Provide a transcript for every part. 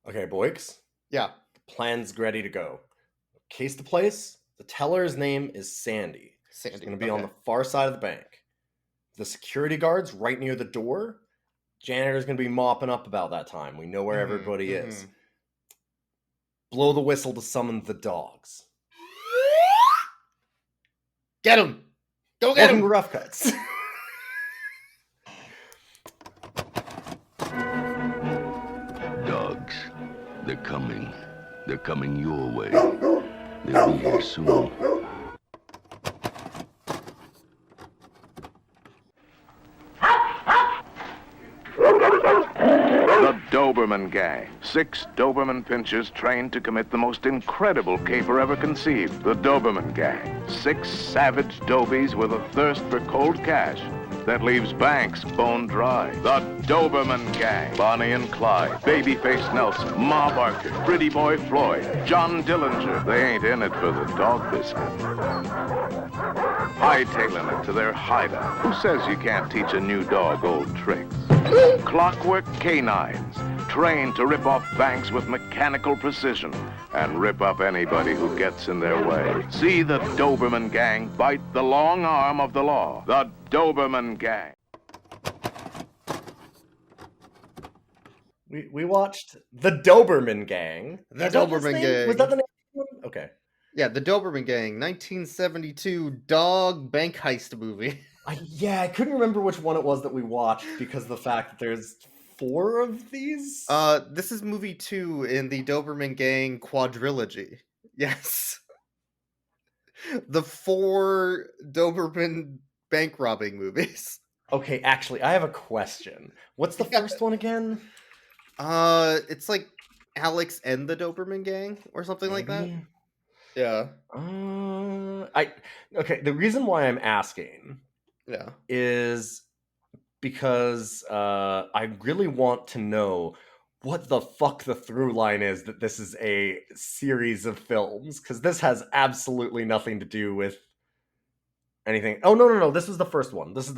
Okay, Boyks, Yeah. plan's ready to go. Case the place. The teller's name is Sandy. She's Sandy. going to be on Okay. the far side of the bank. The security guard's right near the door. Janitor's going to be mopping up about that time. We know where everybody is. Blow the whistle to summon the dogs. Get him! Go get Welcome to him! Rough Cuts. Dogs, they're coming. They're coming your way. They'll be here soon. The Doberman Gang. 6 Doberman pinchers trained to commit the most incredible caper ever conceived. The Doberman Gang. 6 savage dobies with a thirst for cold cash that leaves banks bone dry. The Doberman Gang. Bonnie and Clyde, Babyface Nelson, Ma Barker, Pretty Boy Floyd, John Dillinger. They ain't in it for the dog biscuit. Hightailing it to their hideout. Who says you can't teach a new dog old tricks? Clockwork canines, trained to rip off banks with mechanical precision and rip up anybody who gets in their way. See the Doberman Gang bite the long arm of the law. The Doberman Gang. We watched The Doberman Gang. The Is that its Doberman name? Gang. Was that the name? Okay. Yeah, the Doberman Gang, 1972 dog bank heist movie. I couldn't remember which one it was that we watched because of the fact that there's 4 of these. This is movie 2 in the Doberman Gang quadrilogy. Yes. The 4 Doberman bank robbing movies. Okay, actually, I have a question. What's the first one again? It's like Alex and the Doberman Gang or something like that. Maybe? Yeah. Okay, the reason why I'm asking Yeah. is because I really want to know what the fuck the through line is that this is a series of films, because this has absolutely nothing to do with anything. Oh, no, this is the first one. That's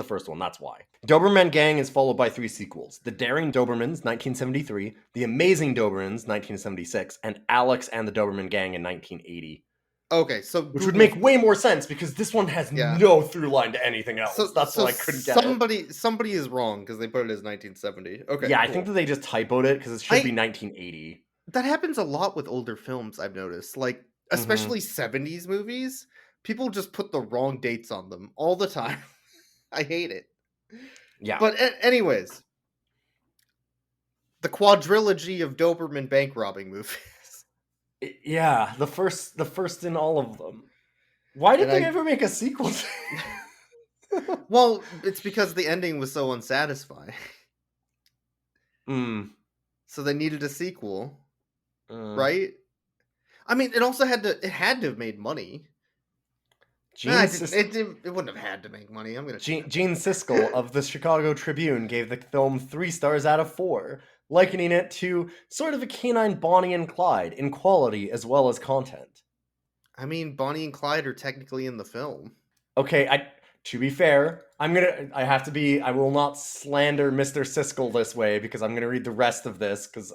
why. Doberman Gang is followed by 3 sequels. The Daring Dobermans, 1973, The Amazing Dobermans, 1976, and Alex and the Doberman Gang in 1980. Okay, so Which would make way more sense because this one has no through line to anything else. That's why I couldn't get it. Somebody is wrong because they put it as 1970. Okay. Yeah, cool. I think that they just typoed it because it should be 1980. That happens a lot with older films, I've noticed. Like, especially 70s movies, people just put the wrong dates on them all the time. I hate it. Yeah. But anyways, the quadrilogy of Doberman bank robbing movies. Yeah, the first in all of them. Why did they ever make a sequel? Well, it's because the ending was so unsatisfying. So they needed a sequel, right? I mean, it also had to have made money. It wouldn't have had to make money. Gene Siskel of the Chicago Tribune gave the film 3 stars out of 4, likening it to sort of a canine Bonnie and Clyde in quality as well as content. I mean, Bonnie and Clyde are technically in the film. Okay, to be fair, I will not slander Mr. Siskel this way because I'm gonna read the rest of this because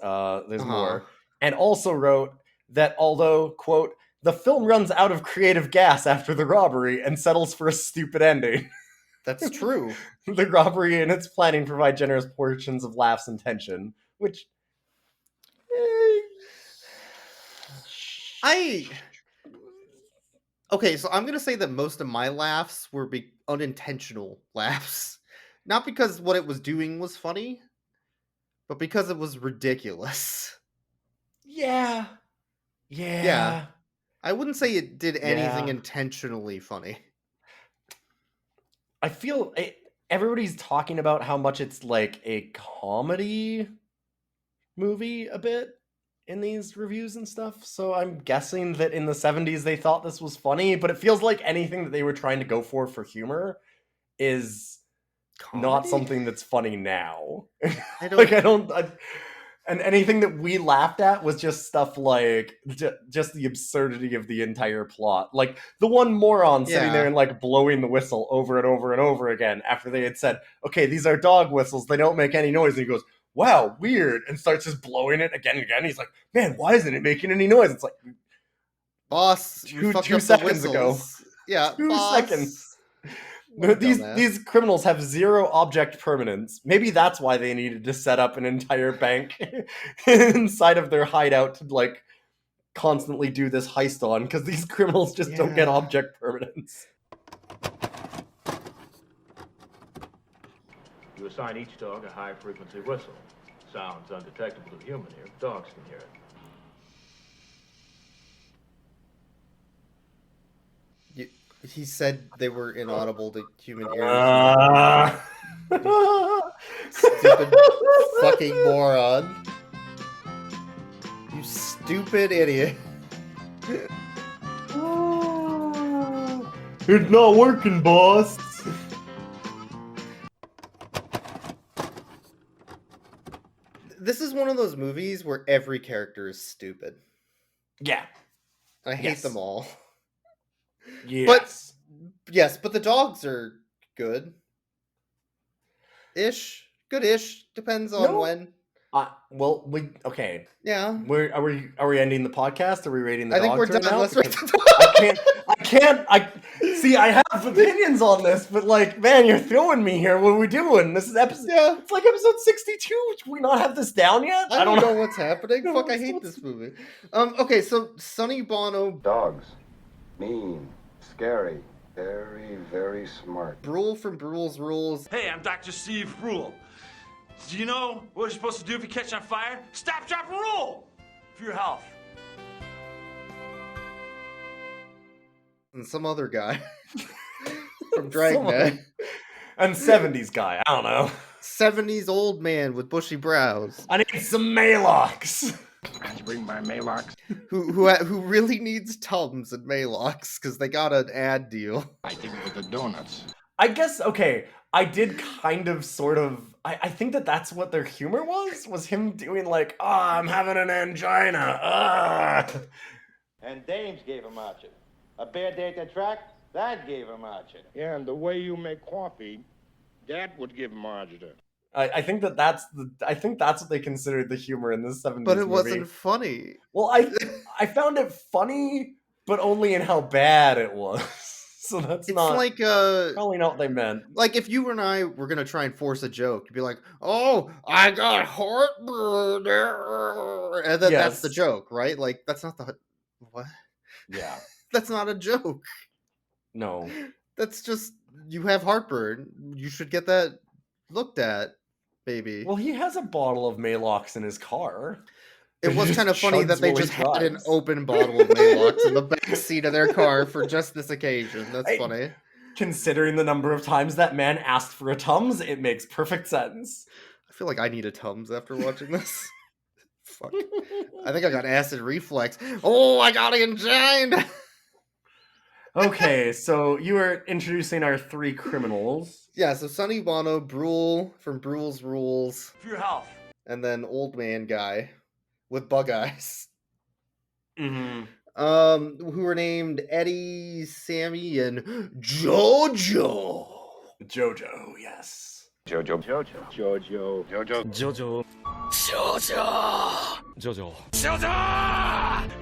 there's more. And also wrote that although, quote, the film runs out of creative gas after the robbery and settles for a stupid ending. That's true. The robbery and its planning provide generous portions of laughs and tension, which... Okay, so I'm going to say that most of my laughs were unintentional laughs. Not because what it was doing was funny, but because it was ridiculous. Yeah. I wouldn't say it did anything intentionally funny. I feel everybody's talking about how much it's like a comedy movie a bit in these reviews and stuff. So I'm guessing that in the 70s they thought this was funny, but it feels like anything that they were trying to go for humor is not something that's funny now. And anything that we laughed at was just stuff like just the absurdity of the entire plot. Like the one moron sitting there and like blowing the whistle over and over and over again after they had said, okay, these are dog whistles. They don't make any noise. And he goes, wow, weird, and starts just blowing it again and again. He's like, man, why isn't it making any noise? It's like, Boss, we fucked two up the seconds ago. whistles. Yeah, 2 boss. seconds. What a These dumbass. these criminals have 0 object permanence. Maybe that's why they needed to set up an entire bank inside of their hideout to like constantly do this heist on, because these criminals just don't get Yeah. object permanence. You assign each dog a high-frequency whistle. Sounds undetectable to the human ear. Dogs can hear it. He said they were inaudible to human ears. Stupid fucking moron. You stupid idiot. It's not working, boss. This is one of those movies where every character is stupid. Yeah. I hate Yes. them all. Yes. Yes, but the dogs are good. Ish. Good-ish. Depends on No. when. Well, okay. Yeah. Are we ending the podcast? Are we rating the I think dogs we're done. right now? Let's rate Because the I see. I have opinions on this, but like, man, you're throwing me here. What are we doing? This is episode. Yeah. It's like episode 62. Should we not have this down yet? I don't know what's happening. No, Fuck, I it's- hate this movie. Okay, so Sonny Bono, Dogs. Mean. Scary. Very, very smart. Brule from Brule's Rules. Hey, I'm Dr. Steve Brule. Do you know what you're supposed to do if you catch on fire? Stop, drop, and roll! For your health. And some other guy from Dragnet. And 70s guy. I don't know. 70s old man with bushy brows. I need some Maylocks. Can you bring my Maylocks? Who really needs Tums and Maylocks because they got an ad deal. I think with the donuts. I guess, okay, I did kind of sort of, I think that's what their humor was him doing like, I'm having an angina, And dames gave him archer. A bad day at the track, that gave him archer. Yeah, and the way you make coffee, that would give margin. I think that's what they considered the humor in this 70s But it movie. wasn't funny. Well, I found it funny, but only in how bad it was. So that's It's not like probably not what they meant. like if you and I were gonna try and force a joke, you'd be like, "Oh, I got heartburn," and then that's the Yes. joke, right? Like that's not the what? Yeah. That's not a joke. No. That's just you have heartburn. You should get that looked at, baby. Well, he has a bottle of Maylocks in his car. It was He kind of just funny that chugs they while he just had an drives. open bottle of Maylocks in the back seat of their car for just this occasion. That's Hey, funny. Considering the number of times that man asked for a Tums, it makes perfect sense. I feel like I need a Tums after watching this. Fuck. I think I got acid reflex. Oh, I got angina. Okay, so you were introducing our 3 criminals. Yeah, so Sonny Bono, Brule from Brule's Rules, For your health. and then old man guy with bug eyes. Mm-hmm. Who were named Eddie, Sammy, and Jojo. Jojo, yes. Jojo. Jojo. Jojo. Jojo. Jojo. Jojo. Jojo. Jojo.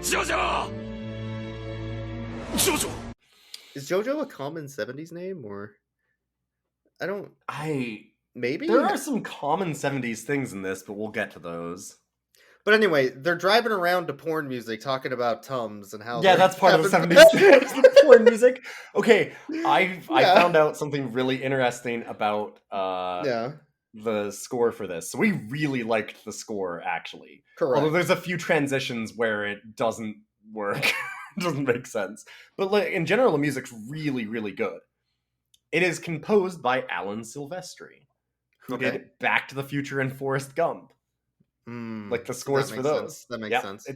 Jojo. Jojo. Is Jojo a common 70s name, or I don't maybe? There are some common 70s things in this, but we'll get to those. But anyway, they're driving around to porn music talking about Tums and how Yeah, they're that's part of the having- 70s. The porn music. Okay, I Yeah. found out something really interesting about Yeah, the score for this. So we really liked the score, actually. correct. Although there's a few transitions where it doesn't work. It doesn't make sense. But like, in general, the music's really, really good. It is composed by Alan Silvestri, who Okay. did Back to the Future and Forrest Gump. Like the that scores for makes those. sense. That makes Yeah, sense.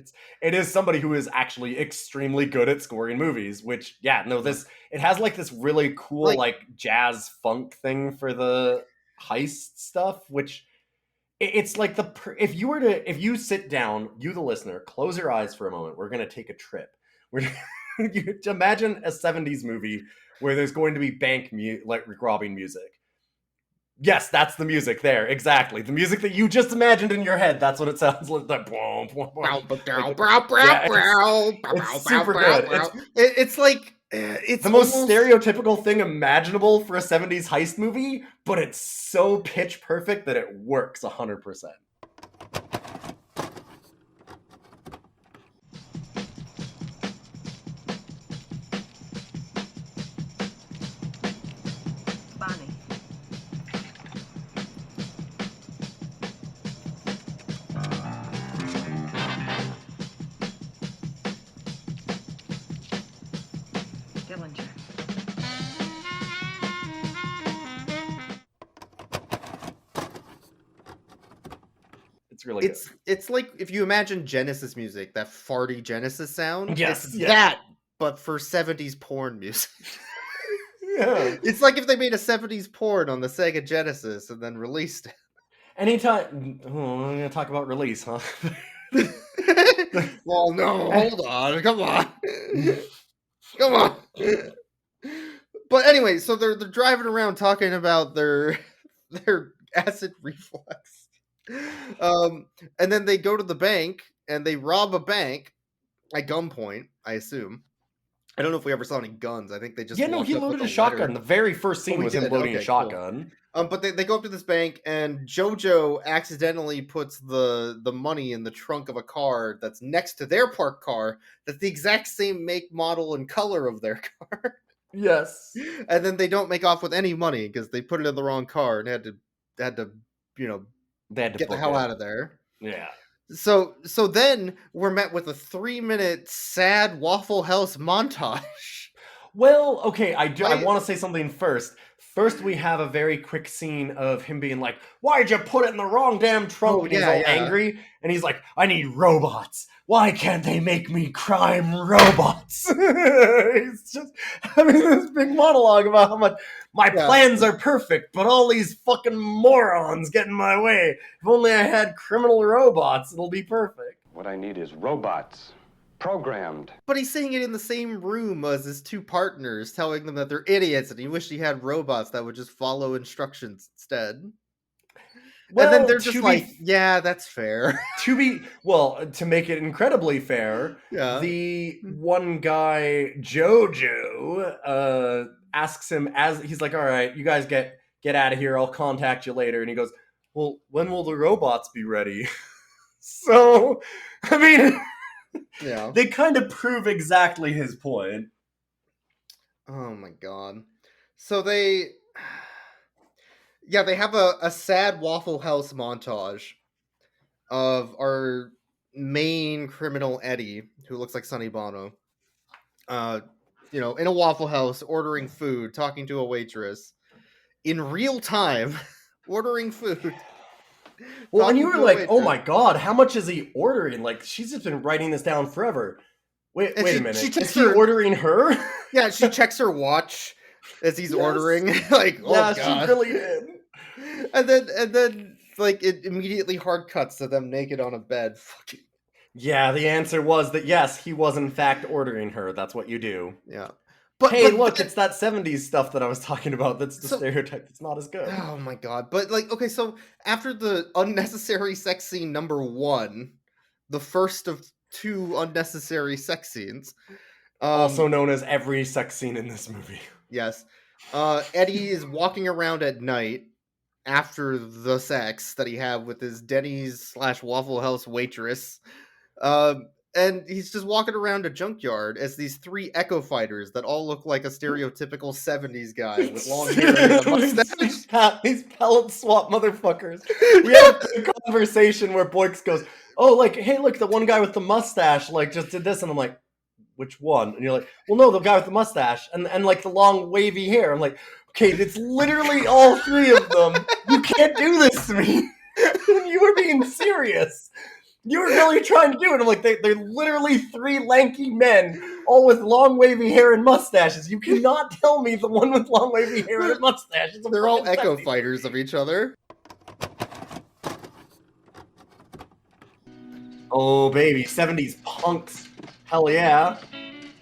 it is somebody who is actually extremely good at scoring movies, which it has like this really cool like jazz funk thing for the heist stuff, which it's like if you sit down, you the listener, close your eyes for a moment. We're going to take a trip. You imagine a 70s movie where there's going to be bank robbing music. Yes, that's the music there. Exactly. The music that you just imagined in your head. That's what it sounds like. That boom, boom, boom. Yeah, it's super good. It's like it's the most almost stereotypical thing imaginable for a 70s heist movie, but it's so pitch perfect that it works 100%. Bonnie. Dillinger. It's really good. it's like if you imagine Genesis music, that farty Genesis sound. Yes, It's yeah. that, but for 70s porn music. Yeah. It's like if they made a 70s porn on the Sega Genesis and then released Anytime. Oh, I'm gonna talk about release, huh? it. Well, no, hold on. Come on. Come on. But anyway, so they're driving around talking about their acid reflux. And then they go to the bank and they rob a bank at gunpoint, I assume. I don't know if we ever saw any guns. I think they just Yeah, no, walked he up with loaded a letter. shotgun. The very first scene we was him did? loading a Okay, cool. shotgun. But they go up to this bank and Jojo accidentally puts the money in the trunk of a car that's next to their parked car. That's the exact same make, model, and color of their car. Yes. And then they don't make off with any money because they put it in the wrong car and had to They had to get the book hell it. out of there. Yeah. So then we're met with a 3-minute sad Waffle House montage. Well, okay, I Right? want to say something first. First, we have a very quick scene of him being like, "Why'd you put it in the wrong damn trunk?" Oh, And he's yeah, all yeah. angry, and he's like, "I need robots. Why can't they make me crime robots?" He's just having this big monologue about how much my Yeah. plans are perfect, but all these fucking morons get in my way. If only I had criminal robots, it'll be perfect. What I need is robots. Programmed. But he's saying it in the same room as his two partners, telling them that they're idiots and he wished he had robots that would just follow instructions instead. Well, and then they're to just be like, yeah, that's fair. to make it incredibly fair, Yeah. the one guy, Jojo, asks him as he's like, "All right, you guys get out of here. I'll contact you later." And he goes, "Well, when will the robots be ready?" So, I mean, Yeah. they kind of prove exactly his point. Oh my god. So they have a sad Waffle House montage of our main criminal Eddie, who looks like Sonny Bono. In a Waffle House ordering food, talking to a waitress in real time, ordering food. Well, and you talking were to a like, "Oh waitress. my god, how much is he ordering?" Like, she's just been writing this down forever. Wait And a she minute. takes Is he her- ordering her? Yeah, she checks her watch as he's Yes. ordering. Like, oh Yeah, god. she really did. And then like it immediately hard cuts to them naked on a bed. Fucking Yeah, the answer was that yes, he was in fact ordering her. That's what you do. yeah. Hey, but look, then- it's that 70s stuff that I was talking about. That's the So- stereotype that's not as good. Oh my god. But like, okay, so after the unnecessary sex scene number 1, the first of 2 unnecessary sex scenes. Also known as every sex scene in this movie. Yes. Eddie is walking around at night after the sex that he had with his Denny's / Waffle House waitress. And he's just walking around a junkyard as these 3 Echo Fighters that all look like a stereotypical 70s guy with long hair and a mustache. These pellet swap motherfuckers. We had a good conversation where Boyks goes, "Oh, like, hey, look, the one guy with the mustache, like, just did this," and I'm like, "Which one?" And you're like, "Well, no, the guy with the mustache and like the long wavy hair." I'm like, "Okay, it's literally all 3 of them. You can't do this to me." You were being serious. You were really trying to do it. I'm like, they're literally 3 lanky men, all with long wavy hair and mustaches. You cannot tell me the one with long wavy hair and a mustache. It's a They're all fucking Echo 70s. Fighters of each other. Oh, baby, 70s punks. Hell yeah.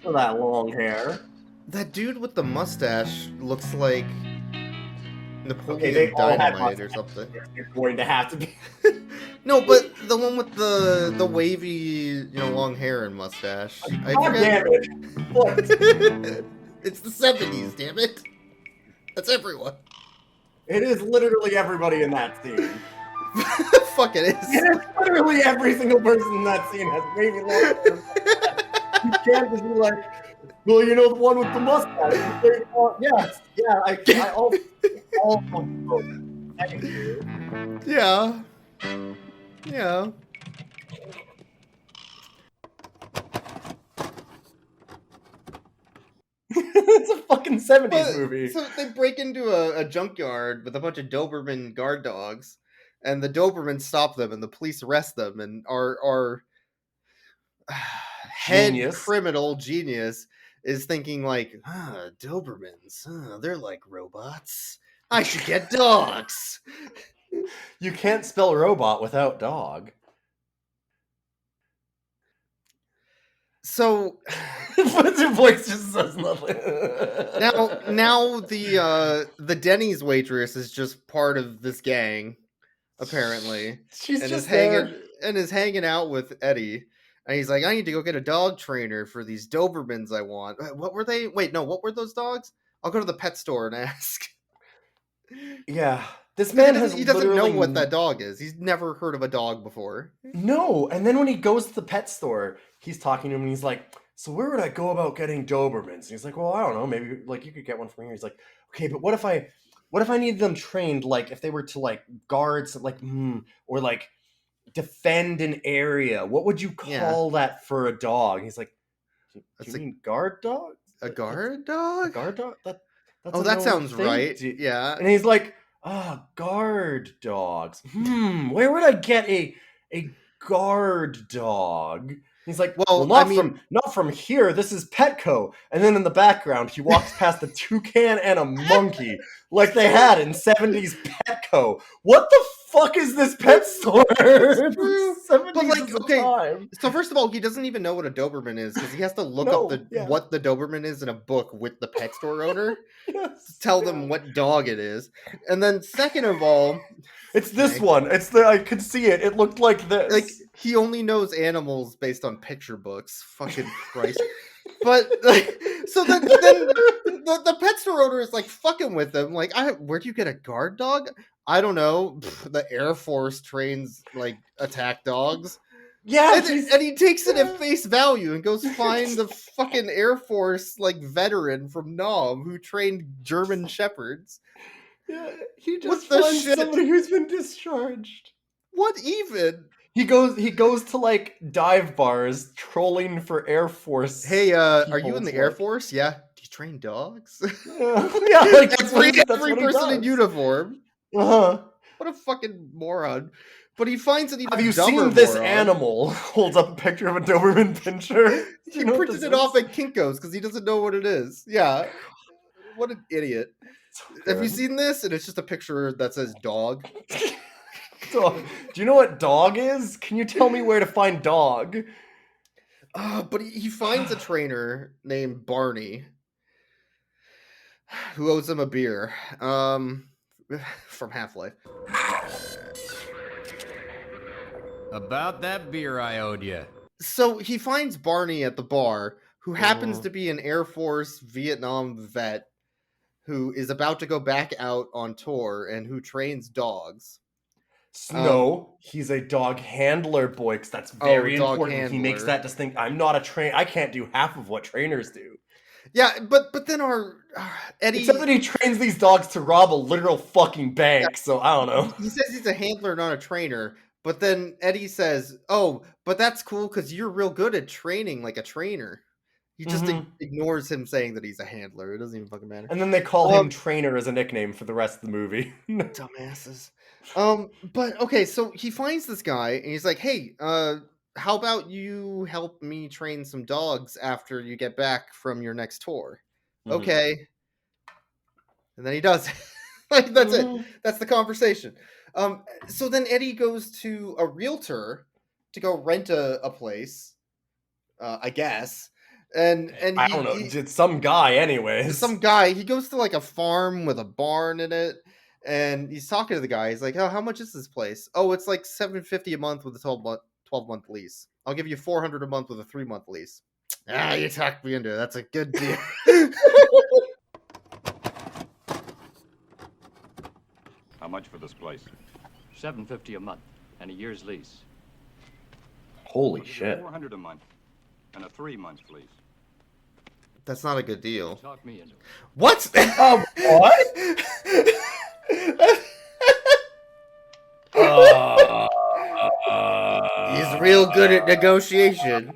Look at that long hair. That dude with the mustache looks like Napoleon they all had Dynamite or mustaches. something. They're going to have to be. No, but the one with the wavy, long hair and mustache. I God forget. damn it! What? It's the 70s, damn it. That's everyone. It is literally everybody in that scene. Fuck it It is. is literally every single person in that scene has wavy long hair. You can't just be like, well, the one with the mustache. Yes, yeah, I all thank you. Yeah. Yeah. It's a fucking 70s But, movie. so they break into a junkyard with a bunch of Doberman guard dogs, and the Doberman stop them, and the police arrest them, and our head Genius. criminal genius is thinking like, Dobermans, they're like robots. I should get dogs. You can't spell robot without dog. So But your voice just says nothing. now the Denny's waitress is just part of this gang, apparently. She's and just is hanging out with Eddie. And he's like, I need to go get a dog trainer for these Dobermans I want. What were they? Wait, no, what were those dogs? I'll go to the pet store and ask. Yeah. This man he doesn't know what that dog is. He's never heard of a dog before. No, and then when he goes to the pet store, he's talking to him and he's like, so where would I go about getting Dobermans? And he's like, well, I don't know, maybe like you could get one from here. He's like, okay, but what if I needed them trained, like if they were to like guard or like defend an area, what would you call that for a dog? And he's like, do you mean guard dog? A guard dog? A guard dog? That's that sounds right. Yeah. And he's like, guard dogs. Where would I get a guard dog? He's like, well, not from here. This is Petco. And then in the background, he walks past a toucan and a monkey, like they had in 70s Petco. What the fuck is this pet store? But like, okay, so first of all, he doesn't even know what a Doberman is because he has to look up what the Doberman is in a book with the pet store owner to tell them what dog it is. And then second of all, it's this one. I could see it. It looked like this. Like he only knows animals based on picture books. Fucking Christ. But like, so then the pet store owner is like fucking with them. Like, where do you get a guard dog? I don't know. The Air Force trains like attack dogs. Yeah, and he takes it at face value and goes find the fucking Air Force like veteran from Nam who trained German Shepherds. Yeah, he just finds somebody who's been discharged. What even? He goes to like dive bars trolling for Air Force. Hey, are you in the Air Force? Yeah. Do you train dogs? Yeah, like every person in uniform. Uh-huh. What a fucking moron. But he finds an even Have you dumber seen this moron. Animal? Holds up a picture of a Doberman pinscher. He printed it off at Kinko's because he doesn't know what it is. Yeah. What an idiot. Have you seen this? And it's just a picture that says dog. Dog. Do you know what dog is? Can you tell me where to find dog? But he finds a trainer named Barney who owes him a beer from Half-Life. About that beer I owed you. So he finds Barney at the bar, who happens to be an Air Force Vietnam vet who is about to go back out on tour and who trains dogs. No, he's a dog handler, Boyks. That's very important. Handler. He makes that distinct. I'm not a trainer. I can't do half of what trainers do. Yeah, but then our Eddie... Except that he trains these dogs to rob a literal fucking bank, yeah. So I don't know. He says he's a handler, not a trainer. But then Eddie says, oh, but that's cool because you're real good at training like a trainer. He just ignores him saying that he's a handler. It doesn't even fucking matter. And then they call him Trainer as a nickname for the rest of the movie. Dumbasses. But okay, so he finds this guy and he's like, hey, how about you help me train some dogs after you get back from your next tour? Okay. And then he does. Like, that's it. That's the conversation. So then Eddie goes to a realtor to go rent a place, I guess. And I don't know. It's some guy anyways. Some guy. He goes to like a farm with a barn in it. And he's talking to the guy. He's like, "Oh, how much is this place?" "Oh, it's like $750 a month with a 12-month lease. I'll give you $400 a month with a 3-month lease." Ah, you talked me into it. That's a good deal. How much for this place? $750 a month and a year's lease. Holy shit. $400 a month and a 3-month lease. That's not a good deal. Talk me into it. What? What? He's real good at negotiation.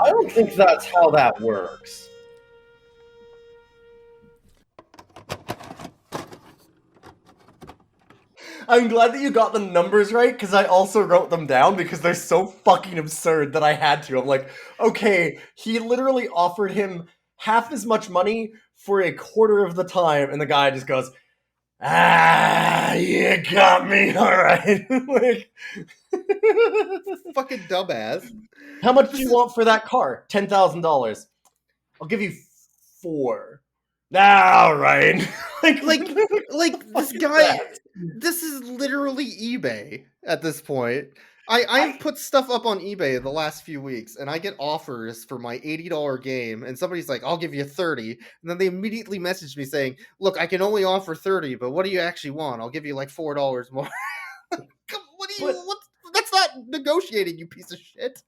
I don't think that's how that works. I'm glad that you got the numbers right, because I also wrote them down because they're so fucking absurd that I had to. I'm like, okay, he literally offered him half as much money for a quarter of the time, and the guy just goes, "Ah, you got me, alright." Like, Fucking dumbass. how much do you want for that car? $10,000. I'll give you 4. Alright. Like this guy. This is literally eBay at this point. I've put stuff up on eBay the last few weeks, and I get offers for my $80 game, and somebody's like, "I'll give you 30," and then they immediately message me saying, "Look, I can only offer 30, but what do you actually want? I'll give you like $4 more." What do you? What? That's not negotiating, you piece of shit.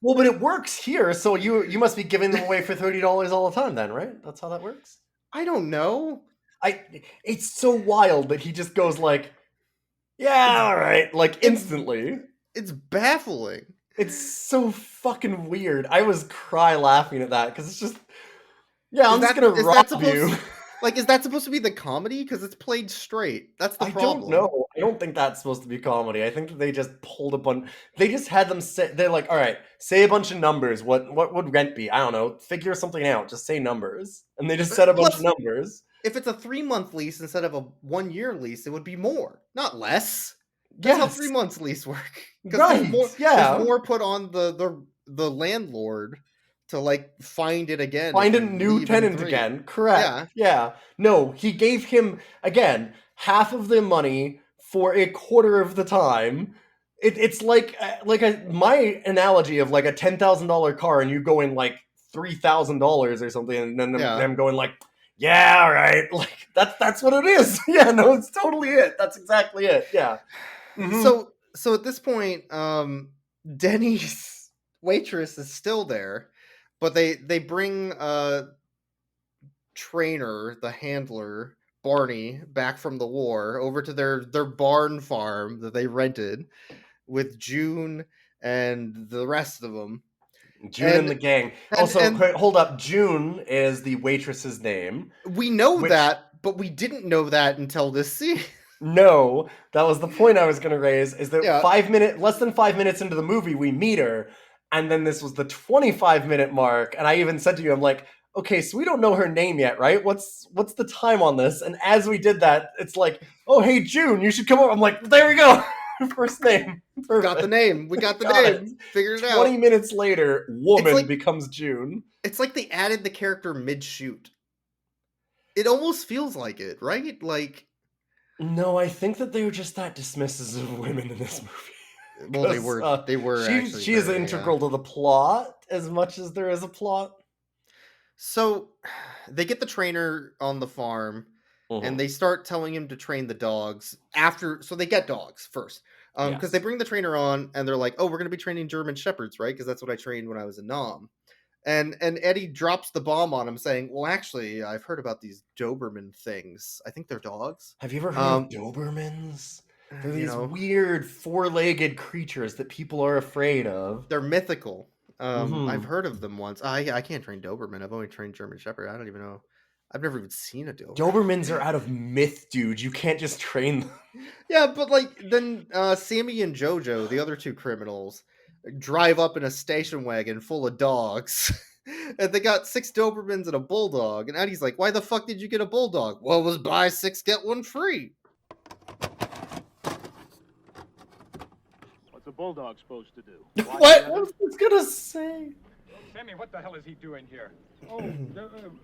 Well, but it works here, so you must be giving them away for $30 all the time, then, right? That's how that works. I don't know. It's so wild that he just goes like, "Yeah, all right," like instantly. It's baffling. It's so fucking weird. I was cry laughing at that because it's just, yeah, I'm just gonna rob you. Like, is that supposed to be the comedy? Because it's played straight. That's the problem. I don't know. I don't think that's supposed to be comedy. I think that they just pulled a bunch. They just had them say, they're like, "All right, say a bunch of numbers. What would rent be? I don't know. Figure something out. Just say numbers." And they just said a bunch of numbers. If it's a 3-month lease instead of a 1-year lease, it would be more, not less. That's how 3 months lease work. Right. There's more put on the landlord to like find it again. Find a new tenant again. Correct. Yeah. No, he gave him again half of the money for a quarter of the time. It's like my analogy of like a $10,000 car and you going like $3,000 or something, and then them going like, "Yeah, all right." Like that's what it is. Yeah, no, it's totally it. That's exactly it. Yeah. Mm-hmm. So at this point, Denny's waitress is still there, but they bring trainer, the handler, Barney, back from the war over to their barn farm that they rented with June and the rest of them. June and the gang. Hold up. June is the waitress's name. We know that, but we didn't know that until this scene. No, that was the point I was going to raise, is that less than 5 minutes into the movie, we meet her, and then this was the 25-minute mark, and I even said to you, I'm like, okay, so we don't know her name yet, right? What's the time on this? And as we did that, it's like, "Oh, hey, June, you should come over." I'm like, there we go. First name. Perfect. Got the name. We got the name. Figured it out. 20 minutes later, woman becomes June. It's like they added the character mid-shoot. It almost feels like it, right? Like... No, I think that they were just that dismissive of women in this movie. Well, they were. She is integral to the plot as much as there is a plot. So they get the trainer on the farm, and they start telling him to train the dogs after. So they get dogs first, because they bring the trainer on, and they're like, "Oh, we're going to be training German Shepherds, right? Because that's what I trained when I was a Nom." And Eddie drops the bomb on him, saying, "Well, actually, I've heard about these Doberman things. I think they're dogs. Have you ever heard of Dobermans? They're these weird 4-legged creatures that people are afraid of. They're mythical. I've heard of them once. I can't train Doberman. I've only trained German Shepherd. I don't even know. I've never even seen a Doberman. Dobermans are out of myth, dude. You can't just train them." Yeah, but like then Sammy and Jojo, the other two criminals, drive up in a station wagon full of dogs. And they got 6 Dobermans and a bulldog. And Eddie's like, "Why the fuck did you get a bulldog?" "Well, it was buy 6, get 1 free. What's a bulldog supposed to do? What? I was gonna say. Sammy, what the hell is he doing here? Oh,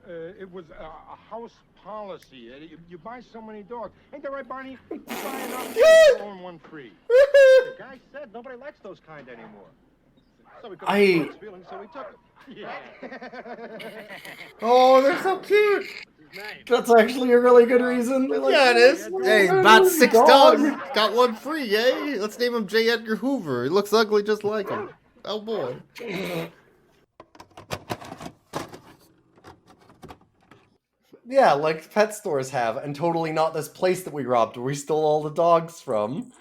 it was a house policy. You buy so many dogs. Ain't that right, Barney? You buy enough, you own one free. The guy said nobody likes those kind anymore. So we couldn't hurt his feelings, so we took them. Yeah. Oh, they're so cute. That's actually a really good reason. Yeah, it is. Hey, about 6 dogs. Got one free, yay. Let's name him J. Edgar Hoover. He looks ugly just like him. Oh, boy. Yeah, like pet stores have, and totally not this place that we robbed where we stole all the dogs from.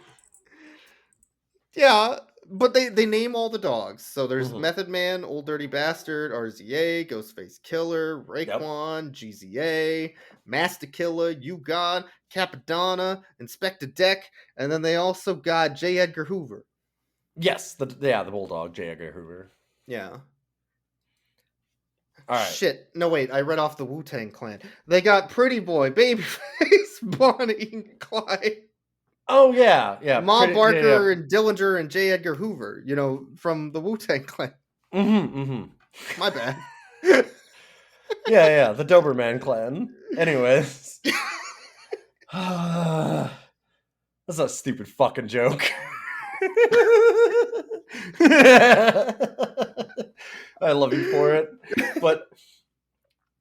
Yeah, but they name all the dogs. So there's Method Man, Old Dirty Bastard, RZA, Ghostface Killer, Raekwon, GZA, Master Killer, You God, Capadonna, Inspector Deck, and then they also got J. Edgar Hoover. Yes, the bulldog, J. Edgar Hoover. Yeah. All right. Shit. No, wait. I read off the Wu-Tang Clan. They got Pretty Boy, Babyface, Bonnie, and Clyde. Oh, yeah. Yeah. Ma Barker and Dillinger and J. Edgar Hoover, from the Wu-Tang Clan. My bad. Yeah. The Doberman clan. Anyways. That's a stupid fucking joke. I love you for it. But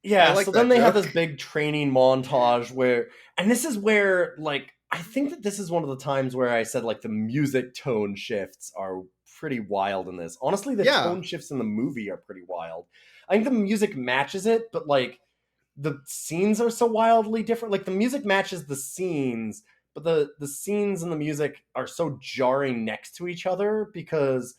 yeah, so then they have this big training montage and this is where, like, I think that this is one of the times where I said, like, the music tone shifts are pretty wild in this. Honestly, the tone shifts in the movie are pretty wild. I think the music matches it, but, like, the scenes are so wildly different. Like, the music matches the scenes, but the scenes and the music are so jarring next to each other because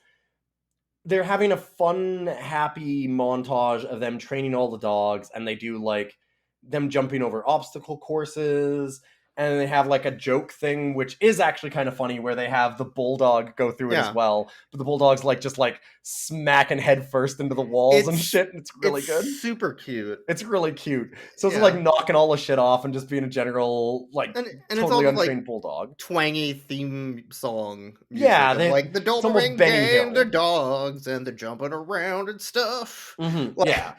they're having a fun, happy montage of them training all the dogs, and they do, like, them jumping over obstacle courses, and they have, like, a joke thing, which is actually kind of funny, where they have the bulldog go through it as well, but the bulldog's, like, just, like, smacking head first into the walls and shit, and it's really good. Super cute. It's really cute. So it's, like, knocking all the shit off and just being a general, like, and totally it's all untrained bulldog. Twangy theme song music. Yeah, like, the Doberman game, the dogs, and the jumping around and stuff. Yeah.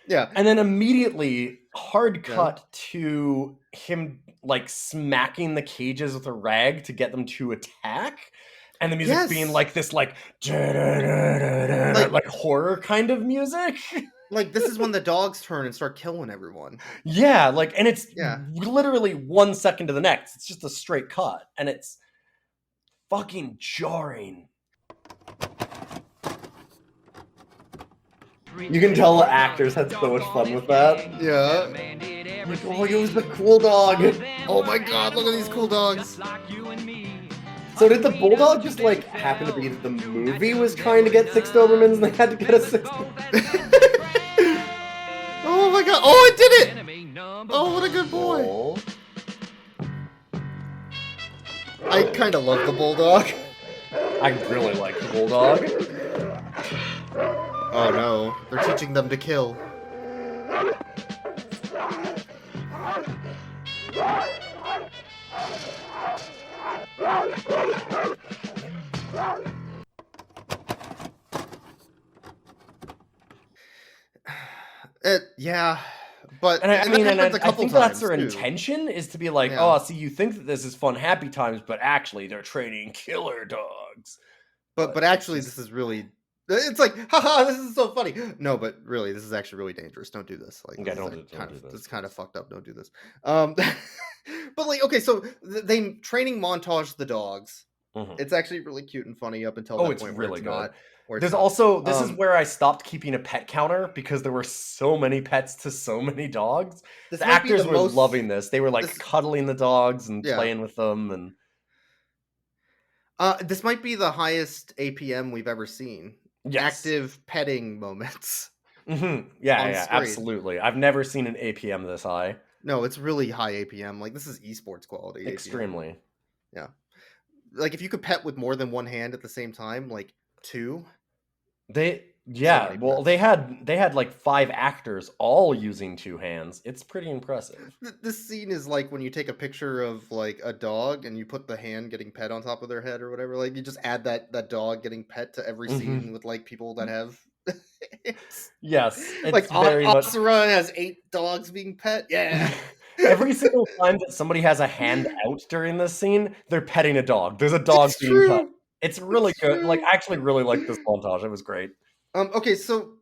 Yeah. And then immediately, hard cut to him, like, smacking the cages with a rag to get them to attack. And the music being, like, this, like horror kind of music. Like, this is when the dogs turn and start killing everyone. Yeah, like, and it's literally 1 second to the next. It's just a straight cut. And it's fucking jarring. You can tell the actors had so much fun with that. Yeah. Like, oh, it was the cool dog. Oh my god, look at these cool dogs. So did the bulldog just, like, happen to be that the movie was trying to get 6 Dobermans and they had to get a 6th? Oh my god. Oh, it did it! Oh, what a good boy. Oh. I kind of love the bulldog. I really like the bulldog. Oh no, they're teaching them to kill. Yeah, but and I think that's their too. intention is to be like, oh, see, you think that this is fun, happy times, but actually they're training killer dogs. But actually, this is really. It's like, haha, this is so funny. No, but really, this is actually really dangerous. Don't do this. Like, don't do this. It's kind of fucked up. Don't do this. But like, okay, so they training montage the dogs. It's actually really cute and funny up until that it's point. Really where good. Not, There's also this is where I stopped keeping a pet counter because there were so many pets to so many dogs. The actors were loving this. They were like cuddling the dogs and playing with them, and this might be the highest APM we've ever seen. Active petting moments. Yeah, absolutely. I've never seen an APM this high. No, it's really high APM. Like, this is esports quality. Extremely. APM. Yeah. Like, if you could pet with more than one hand at the same time, like 2. They had like 5 actors all using 2 hands. It's pretty impressive. This scene is like when you take a picture of like a dog and you put the hand getting pet on top of their head or whatever. Like, you just add that dog getting pet to every scene with like people that have Yes, it's like very much. Asura has 8 dogs being pet. Yeah. Every single time that somebody has a hand out during this scene, they're petting a dog. There's a dog It's being pet. true. It's really It's good. Like, true. I actually really like this montage. It was great. Okay, so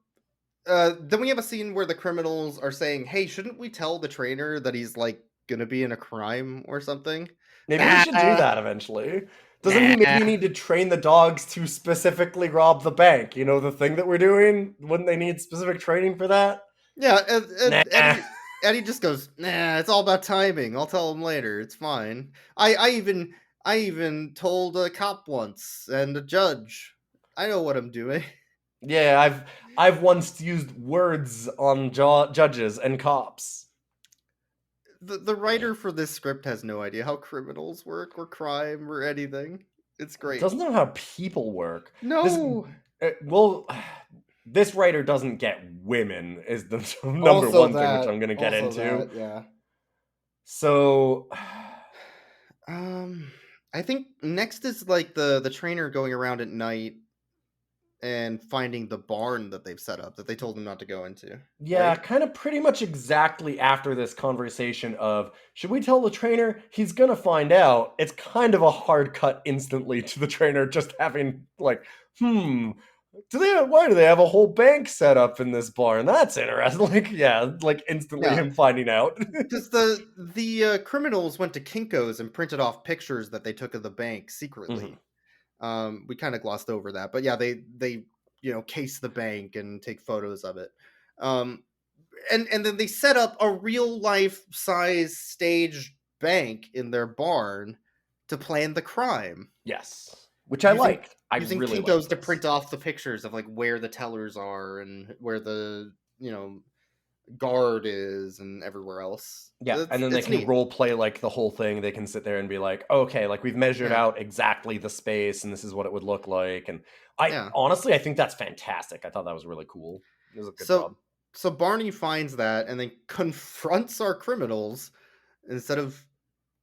then we have a scene where the criminals are saying, "Hey, shouldn't we tell the trainer that he's like gonna be in a crime or something?" Maybe we Nah, should do that eventually. Doesn't he nah. maybe need to train the dogs to specifically rob the bank? You know, the thing that we're doing? Wouldn't they need specific training for that? Yeah, Nah. and Eddie just goes, "Nah, it's all about timing. I'll tell him later. It's fine." I even told a cop once and a judge. I know what I'm doing. Yeah, I've once used words on judges and cops. The writer for this script has no idea how criminals work or crime or anything. It's great. Doesn't know how people work. No. This writer doesn't get women is the number Also one thing which that. I'm going to get Also into. that, yeah. So, I think next is like the trainer going around at night and finding the barn that they've set up that they told him not to go into. yeah, right? kind of pretty much exactly after this conversation of, should we tell the trainer? He's going to find out. It's kind of a hard cut instantly to the trainer just having like, why do they have a whole bank set up in this barn? That's interesting. Like, yeah, like instantly Yeah. him finding out. Because the criminals went to Kinko's and printed off pictures that they took of the bank secretly. We kind of glossed over that, but yeah, they case the bank and take photos of it. And then they set up a real life size stage bank in their barn to plan the crime. Yes, which I liked. I using really Kinko's liked to this. print off the pictures of like where the tellers are and where the guard is and everywhere else. Yeah, and then they It's can neat. role play like the whole thing. They can sit there and be like, okay, like we've measured Yeah. out exactly the space and this is what it would look like. And Yeah. honestly, I think that's fantastic. I thought that was really cool. It was a good job. So Barney finds that and then confronts our criminals instead of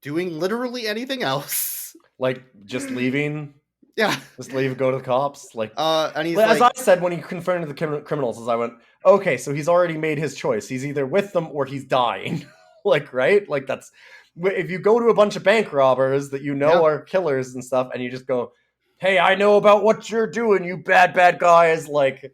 doing literally anything else. Like just leaving. Yeah. Just leave, go to the cops. Like, and he's as like, I said when he confronted the criminals, as I went, okay, so he's already made his choice. He's either with them or he's dying. Like, right? Like that's, if you go to a bunch of bank robbers that you know are killers and stuff, and you just go, hey, I know about what you're doing, you bad guys. Like,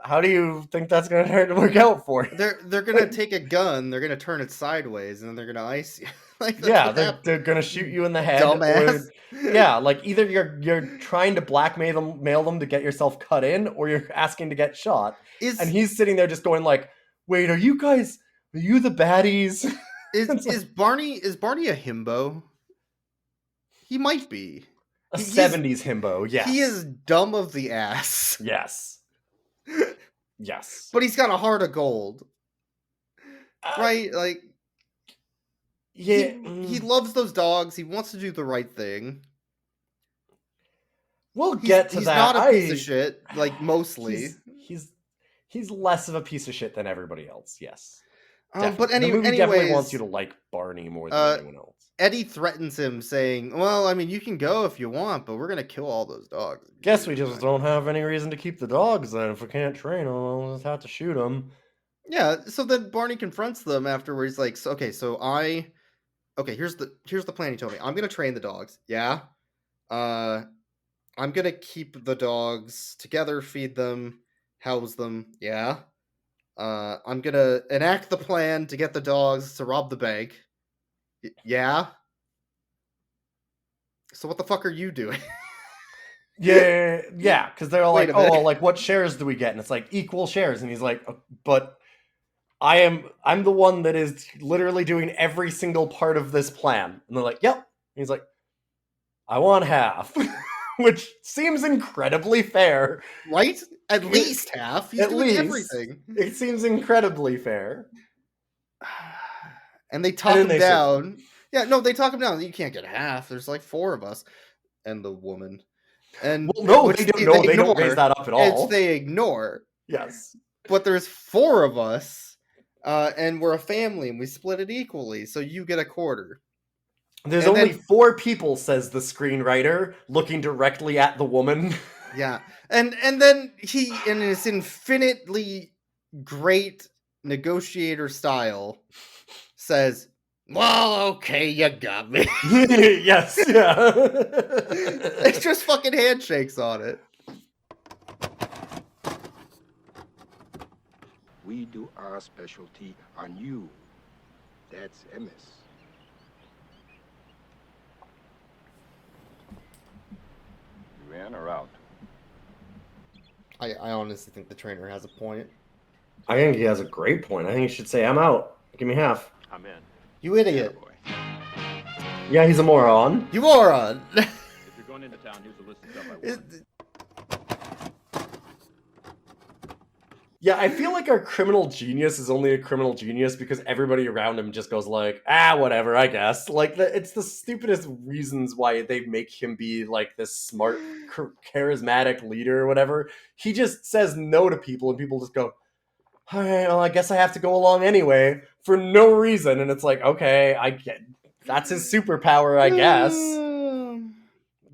how do you think that's going to work out for you? They're going to take a gun, they're going to turn it sideways, and then they're going to ice you. Like, yeah, they're going to shoot you in the head. Dumbass. Or, yeah, like either you're trying to blackmail them to get yourself cut in, or you're asking to get shot. And he's sitting there just going like, wait, are you the baddies? Is Barney a himbo? He might be. A 70s himbo, yes. He is dumb of the ass. Yes. Yes. But he's got a heart of gold. Right? Like, yeah. He loves those dogs. He wants to do the right thing. We'll get to he's that. He's not a piece of shit, like, mostly. He's less of a piece of shit than everybody else, yes. But the movie definitely wants you to like Barney more than anyone else. Eddie threatens him, saying, well, I mean, you can go if you want, but we're going to kill all those dogs. Guess we just don't have any reason to keep the dogs then. If we can't train them, we'll just have to shoot them. Yeah, so then Barney confronts them afterwards, like, here's the plan he told me. I'm going to train the dogs. Yeah. I'm going to keep the dogs together, feed them, house them. Yeah. I'm going to enact the plan to get the dogs to rob the bank. Yeah. So what the fuck are you doing? Yeah, because they're all like, oh, well, like, what shares do we get? And it's like, equal shares. And he's like, but I'm the one that is literally doing every single part of this plan. And they're like, yep. And he's like, I want half. Which seems incredibly fair. Right? At least half. He's doing everything. It seems incredibly fair. And they talk him down. Yeah, no, they talk him down. You can't get half. There's like 4 of us. And the woman. And well, no, they don't raise that up at all. They ignore. Yes. But there's 4 of us. And we're a family and we split it equally. So you get a quarter. There's only 4 people, says the screenwriter, looking directly at the woman. Yeah, and then he, in his infinitely great negotiator style, says, "Well, okay, you got me." Yes, yeah. It just fucking handshakes on it. We do our specialty on you. That's MS. You in or out? I honestly think the trainer has a point. I think he has a great point. I think he should say, I'm out. Give me half. I'm in. You idiot. Yeah, he's a moron. You moron. If you're going into town, here's a list of stuff I want. Yeah, I feel like our criminal genius is only a criminal genius because everybody around him just goes like, whatever, I guess. Like, it's the stupidest reasons why they make him be like this smart, charismatic leader or whatever. He just says no to people and people just go, all right, well, I guess I have to go along anyway for no reason. And it's like, okay, I get that's his superpower, I guess.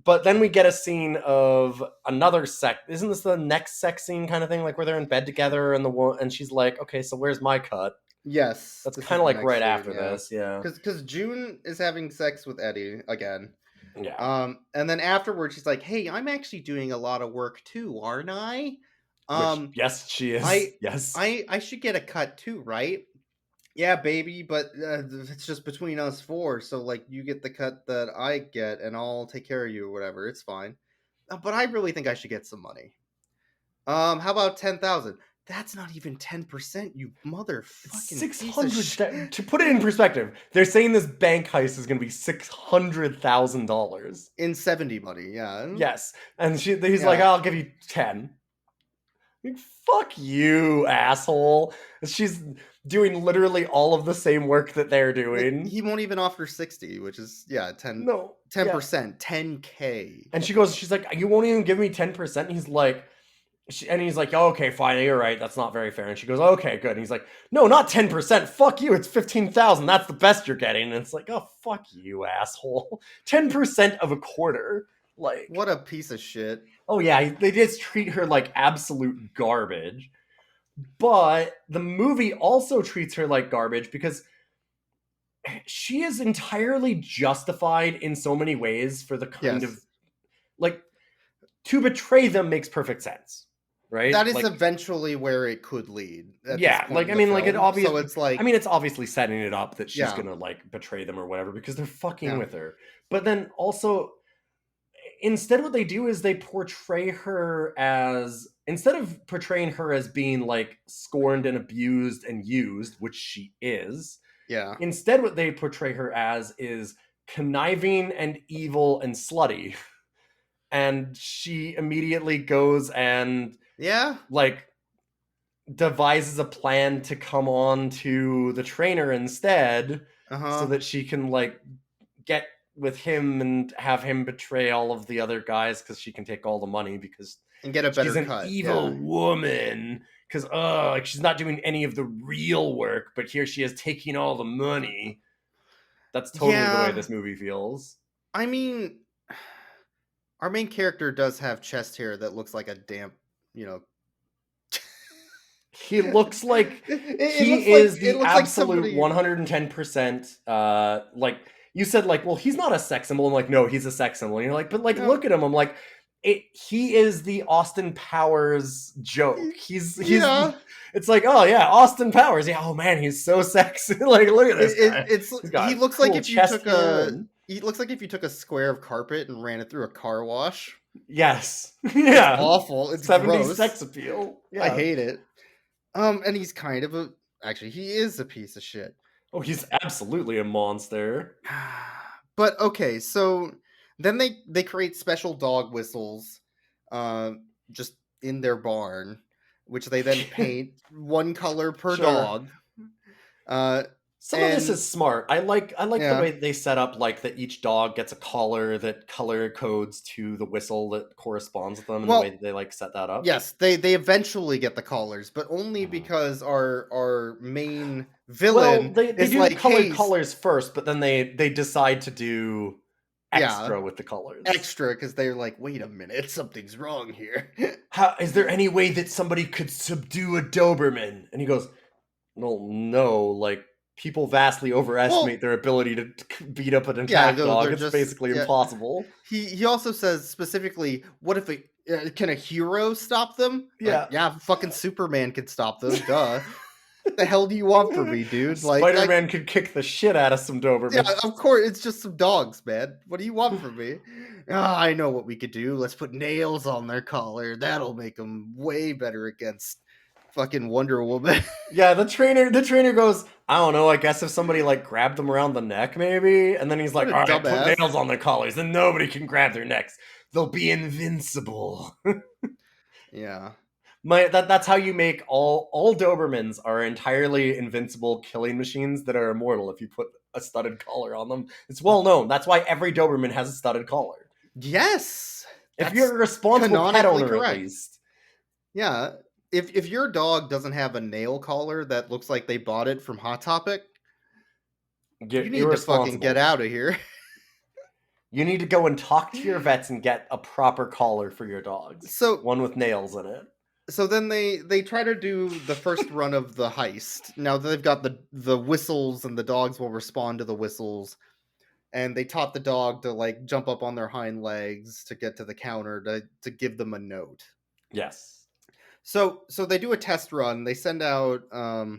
But then we get a scene of another isn't this the next sex scene kind of thing, like where they're in bed together and she's like, okay, so where's my cut? Yes, that's kind of like right after this, yeah. Because June is having sex with Eddie again. Yeah. And then afterwards she's like, hey, I'm actually doing a lot of work too, aren't I? Which, yes, she is. Yes. I should get a cut too, right? Yeah, baby, but it's just between us four, so like you get the cut that I get and I'll take care of you or whatever. It's fine. But I really think I should get some money. How about 10,000? That's not even 10%, you motherfucking 600 to put it in perspective, they're saying this bank heist is going to be $600,000 in 70 money, yeah. Yes. And he's like, I'll give you 10. Like, fuck you, asshole. She's doing literally all of the same work that they're doing. He won't even offer 60, which is 10%, yeah. 10K. And she's like, you won't even give me 10%? And he's like, oh, okay, fine, you're right, that's not very fair. And she goes, okay, good. And he's like, no, not 10%, fuck you, it's 15,000, that's the best you're getting. And it's like, oh, fuck you, asshole. 10% of a quarter. Like, what a piece of shit. Oh yeah, they just treat her like absolute garbage. But the movie also treats her like garbage because she is entirely justified in so many ways for the kind of, like, to betray them makes perfect sense, right? That is eventually where it could lead. Yeah, like, I mean, like, it obviously, so it's like, I mean, it's obviously setting it up that she's gonna like betray them or whatever because they're fucking with her. But then also, instead what they do is they portray her as, instead of portraying her as being like scorned and abused and used, which she is, instead what they portray her as is conniving and evil and slutty. And she immediately goes and like devises a plan to come on to the trainer instead, so that she can like get with him and have him betray all of the other guys because she can take all the money because and get a better she's an cut. evil woman because like she's not doing any of the real work, but here she is taking all the money. That's totally the way this movie feels. I mean, our main character does have chest hair that looks like a damp, he looks like he is the absolute 110%. Like, you said, like, well, he's not a sex symbol. I'm like, no, he's a sex symbol. And you're like, but like, look at him. I'm like, he is the Austin Powers joke. He's it's like, oh yeah, Austin Powers. Yeah, oh man, he's so sexy. Like, look at this guy. He looks like if you took he looks like if you took a square of carpet and ran it through a car wash. Yes. Yeah. It's awful. It's 70s gross. sex appeal. Yeah. I hate it. And he's kind of he is a piece of shit. Oh, he's absolutely a monster. But okay, so then they create special dog whistles just in their barn, which they then paint one color per dog. Some of this is smart. I like the way they set up, like, that each dog gets a collar that color codes to the whistle that corresponds with them, and the way they like set that up. Yes, they eventually get the collars, but only because our main villain they is do like, the colors first, but then they decide to do extra with the colors. Extra, because they're like, wait a minute, something's wrong here. How is there any way that somebody could subdue a Doberman? And he goes, well, no, like people vastly overestimate their ability to beat up an attack dog. It's basically impossible. He also says specifically, what if can a hero stop them? Yeah. Like, fucking Superman can stop them, duh. What the hell do you want from me, dude? Like, Spider-Man could kick the shit out of some Dobermans. Yeah, of course, it's just some dogs, man. What do you want from me? I know what we could do. Let's put nails on their collar. That'll make them way better against fucking Wonder Woman. Yeah, the trainer goes, I don't know, I guess if somebody like grabbed them around the neck maybe, and then he's like, all right, put nails on their collars, then nobody can grab their necks. They'll be invincible. Yeah. That's how you make all Dobermans are entirely invincible killing machines that are immortal if you put a studded collar on them. It's well known. That's why every Doberman has a studded collar. Yes. If you're a responsible pet owner, at least. Yeah. If your dog doesn't have a nail collar that looks like they bought it from Hot Topic, you need to fucking get out of here. You need to go and talk to your vets and get a proper collar for your dogs. One with nails in it. So then they try to do the first run of the heist. Now they've got the whistles, and the dogs will respond to the whistles. And they taught the dog to like jump up on their hind legs to get to the counter to give them a note. Yes. So they do a test run. They send out I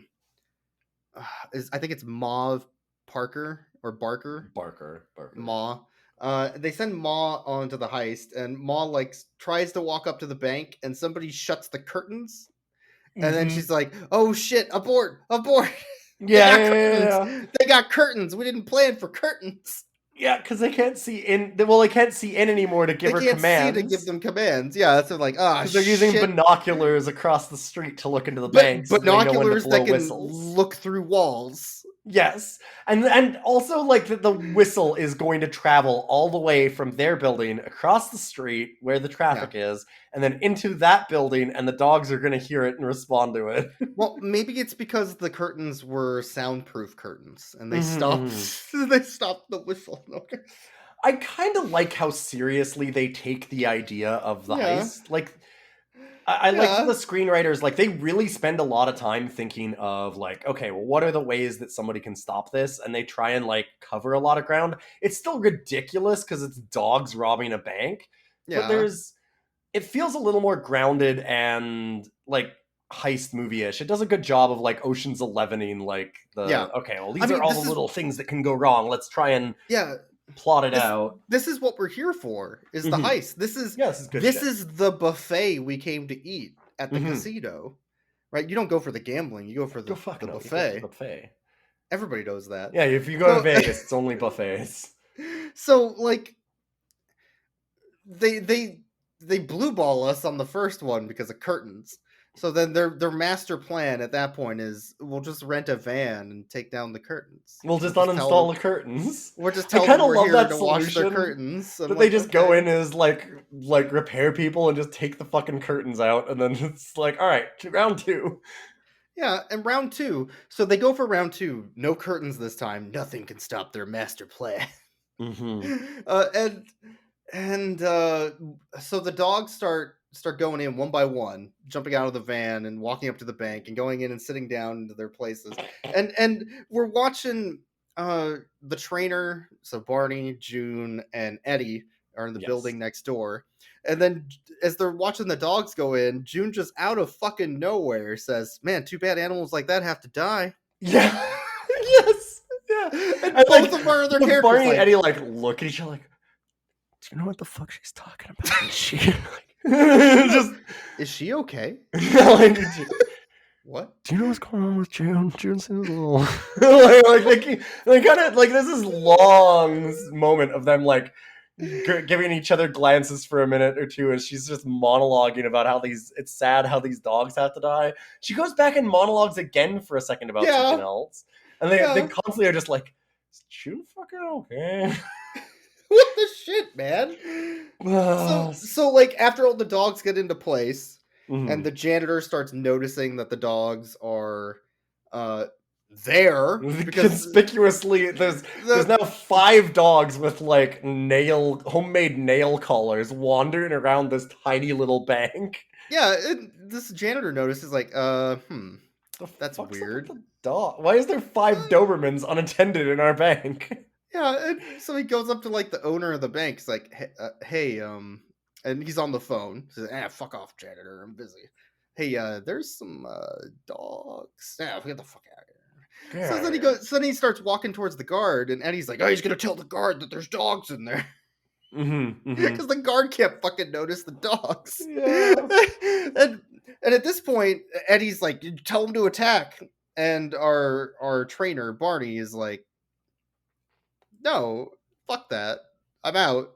think it's Mauve Parker or Barker. Barker. Ma. They send Ma onto the heist, and Ma like tries to walk up to the bank, and somebody shuts the curtains, and then she's like, "Oh shit! Abort! Yeah, They got curtains. We didn't plan for curtains." Yeah, because they can't see in. Well, they can't see in anymore to give her commands. They can't see to give them commands. Yeah, that's like because they're using binoculars across the street to look into the bank. Binoculars that can whistles. Look through walls. Yes, and also like the whistle is going to travel all the way from their building across the street where the traffic is, and then into that building, and the dogs are going to hear it and respond to it. Well, maybe it's because the curtains were soundproof curtains, and they stopped. They stopped the whistle. I kind of like how seriously they take the idea of the heist. Like, I like that the screenwriters, like, they really spend a lot of time thinking of, like, okay, well, what are the ways that somebody can stop this? And they try and, like, cover a lot of ground. It's still ridiculous because it's dogs robbing a bank. Yeah. But it feels a little more grounded and, like, heist movie-ish. It does a good job of, like, Ocean's 11-ing, like, okay, well, these are all the little things that can go wrong. Let's try and plot it out. This is what we're here for, is the heist. This is the buffet we came to eat at the casino. Right? You don't go for the gambling, you go for the buffet. Everybody knows that. Yeah, if you go to Vegas, it's only buffets. So, like, they blue ball us on the first one because of curtains. So then their master plan at that point is we'll just rent a van and take down the curtains. We'll just uninstall the curtains. We're just telling them we're here to wash their curtains. That they just go in as like repair people and just take the fucking curtains out, and then it's like, all right, round 2. Yeah, and round 2. So they go for round 2. No curtains this time. Nothing can stop their master plan. So the dogs start going in one by one, jumping out of the van and walking up to the bank and going in and sitting down into their places. And we're watching the trainer, so Barney, June, and Eddie are in the building next door. And then as they're watching the dogs go in, June just out of fucking nowhere says, "Man, too bad animals like that have to die." Yeah. Yes. Yeah. And both of them are their characters. Barney and Eddie like look at each other like, do you know what the fuck she's talking about? Is she okay? What? Do you know what's going on with June? June seems a little they kind of like this is long moment of them like giving each other glances for a minute or two as she's just monologuing about how it's sad how these dogs have to die. She goes back and monologues again for a second about something else, and they constantly are just like, "Is June fucking okay?" What the shit, man? So like after all the dogs get into place and the janitor starts noticing that the dogs are there because Conspicuously, there's now 5 dogs with like homemade nail collars wandering around this tiny little bank. yeah, this janitor notices like, that's Fuck's up weird. with the dog? Why is there 5 Dobermans unattended in our bank? Yeah, and so he goes up to like the owner of the bank. He's like, "Hey, and he's on the phone. He says, fuck off, janitor. I'm busy. Hey, there's some dogs. Get the fuck out of here." So then he goes. So then he starts walking towards the guard, and Eddie's like, "Oh, he's gonna tell the guard that there's dogs in there." Because the guard can't fucking notice the dogs. Yeah. and at this point, Eddie's like, "Tell him to attack." And our trainer Barney is like, "No, fuck that. I'm out."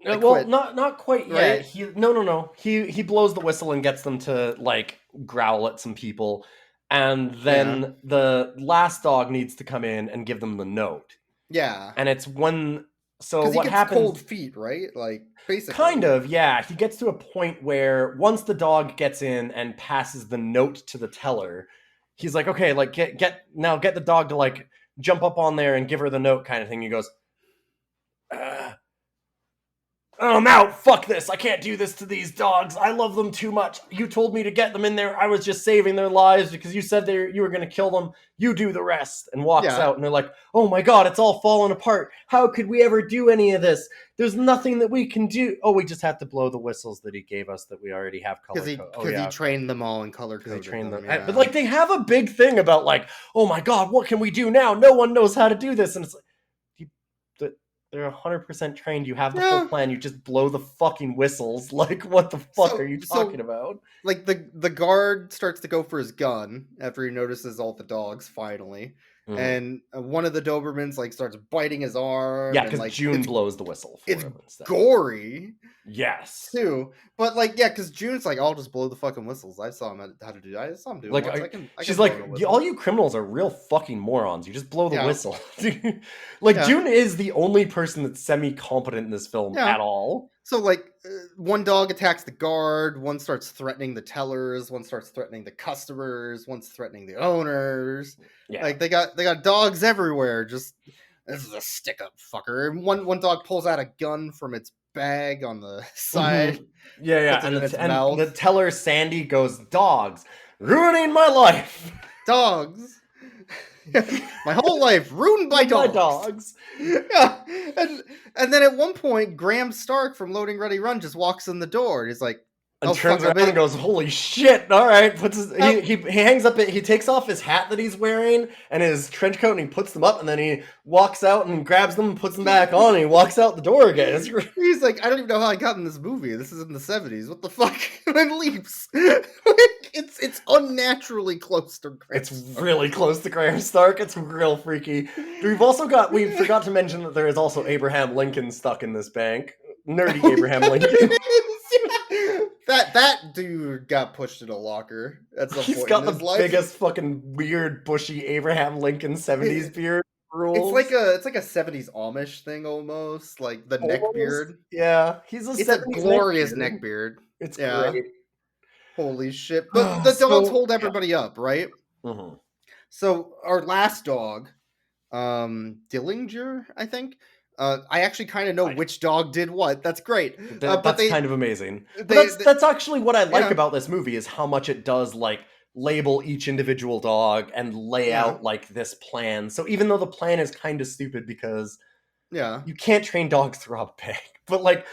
Well, not quite yet. Right? No. He blows the whistle and gets them to like growl at some people, and then the last dog needs to come in and give them the note. Yeah. And it's when Because what he gets happens? cold feet, right? Like basically. Kind of, yeah. He gets to a point where once the dog gets in and passes the note to the teller, he's like, okay, like get the dog to like jump up on there and give her the note, kind of thing. He goes, I'm out. Fuck this. I can't do this to these dogs. I love them too much. You told me to get them in there. I was just saving their lives because you said you were going to kill them. You do the rest. And walks out. And they're like, oh my God, it's all falling apart. How could we ever do any of this? There's nothing that we can do. Oh, we just have to blow the whistles that he gave us that we already have color coded. Because he trained them all in color coded. He trained them. But like they have a big thing about like, oh my God, what can we do now? No one knows how to do this. And it's like, they're 100% trained. You have the full plan. You just blow the fucking whistles. Like, what the fuck are you talking about? Like, the guard starts to go for his gun after he notices all the dogs, finally. Mm-hmm. And one of the Dobermans, like, starts biting his arm. Yeah, because like, June blows the whistle for him. It's gory. Yes. Too. But, like, yeah, because June's like, I'll just blow the fucking whistles. I saw him how to do that. I saw him do it. Like, she's like, all you criminals are real fucking morons. You just blow the whistle. Like, June is the only person that's semi-competent in this film at all. So, like, one dog attacks the guard, one starts threatening the tellers, one starts threatening the customers, one's threatening the owners. Yeah. Like, they got dogs everywhere. Just, this is a stick-up fucker. And one dog pulls out a gun from its bag on the side. Mm-hmm. Yeah. And the teller, Sandy, goes, dogs, ruining my life. Dogs. My whole life ruined by dogs. Yeah. And then at one point, Graham Stark from Loading Ready Run just walks in the door. And he's like, and turns around and goes, holy shit. All right. He hangs up, he takes off his hat that he's wearing and his trench coat and he puts them up and then he walks out and grabs them and puts them back on and he walks out the door again. He's like, I don't even know how I got in this movie. This is in the 70s. What the fuck? And then leaves. It's unnaturally close to Graham Stark. Really close to Graham Stark. It's real freaky. We forgot to mention that there is also Abraham Lincoln stuck in this bank. Nerdy Abraham Lincoln. That dude got pushed in a locker. He's got the biggest fucking weird bushy Abraham Lincoln 70s beard. Rules. It's like a 70s Amish thing almost, like the neck beard. Yeah, it's a glorious neck beard. It's great. Holy shit! But the dogs hold everybody up, right? Mm-hmm. So our last dog, Dillinger, I think. I actually kind of know which dog did what. That's great. That's kind of amazing. That's actually what I like about this movie is how much it does like label each individual dog and lay out like this plan. So even though the plan is kind of stupid because you can't train dogs to rob a bank, but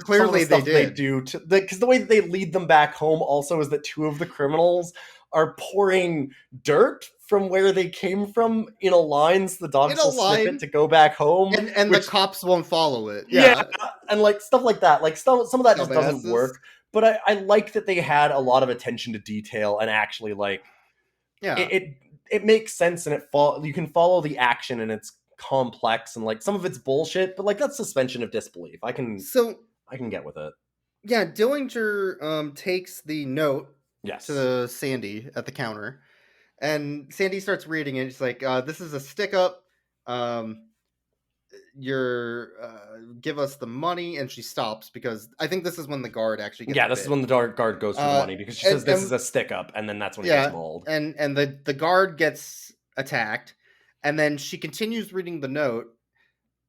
clearly they do because the way that they lead them back home also is that 2 of the criminals are pouring dirt from where they came from in a line so the dogs will slip it to go back home. And the cops won't follow it. Yeah. And like stuff like that. Like some of that just doesn't work. But I like that they had a lot of attention to detail and actually like it makes sense and you can follow the action and it's complex and like some of it's bullshit, but like that's suspension of disbelief. I can get with it. Yeah, Dillinger takes the note Yes. to Sandy at the counter. And Sandy starts reading it. She's like, this is a stick up. Give us the money. And she stops because I think this is when the guard actually gets this is when the guard goes for the money because she says this is a stick up. And then that's when he gets mauled. And the guard gets attacked, and then she continues reading the note.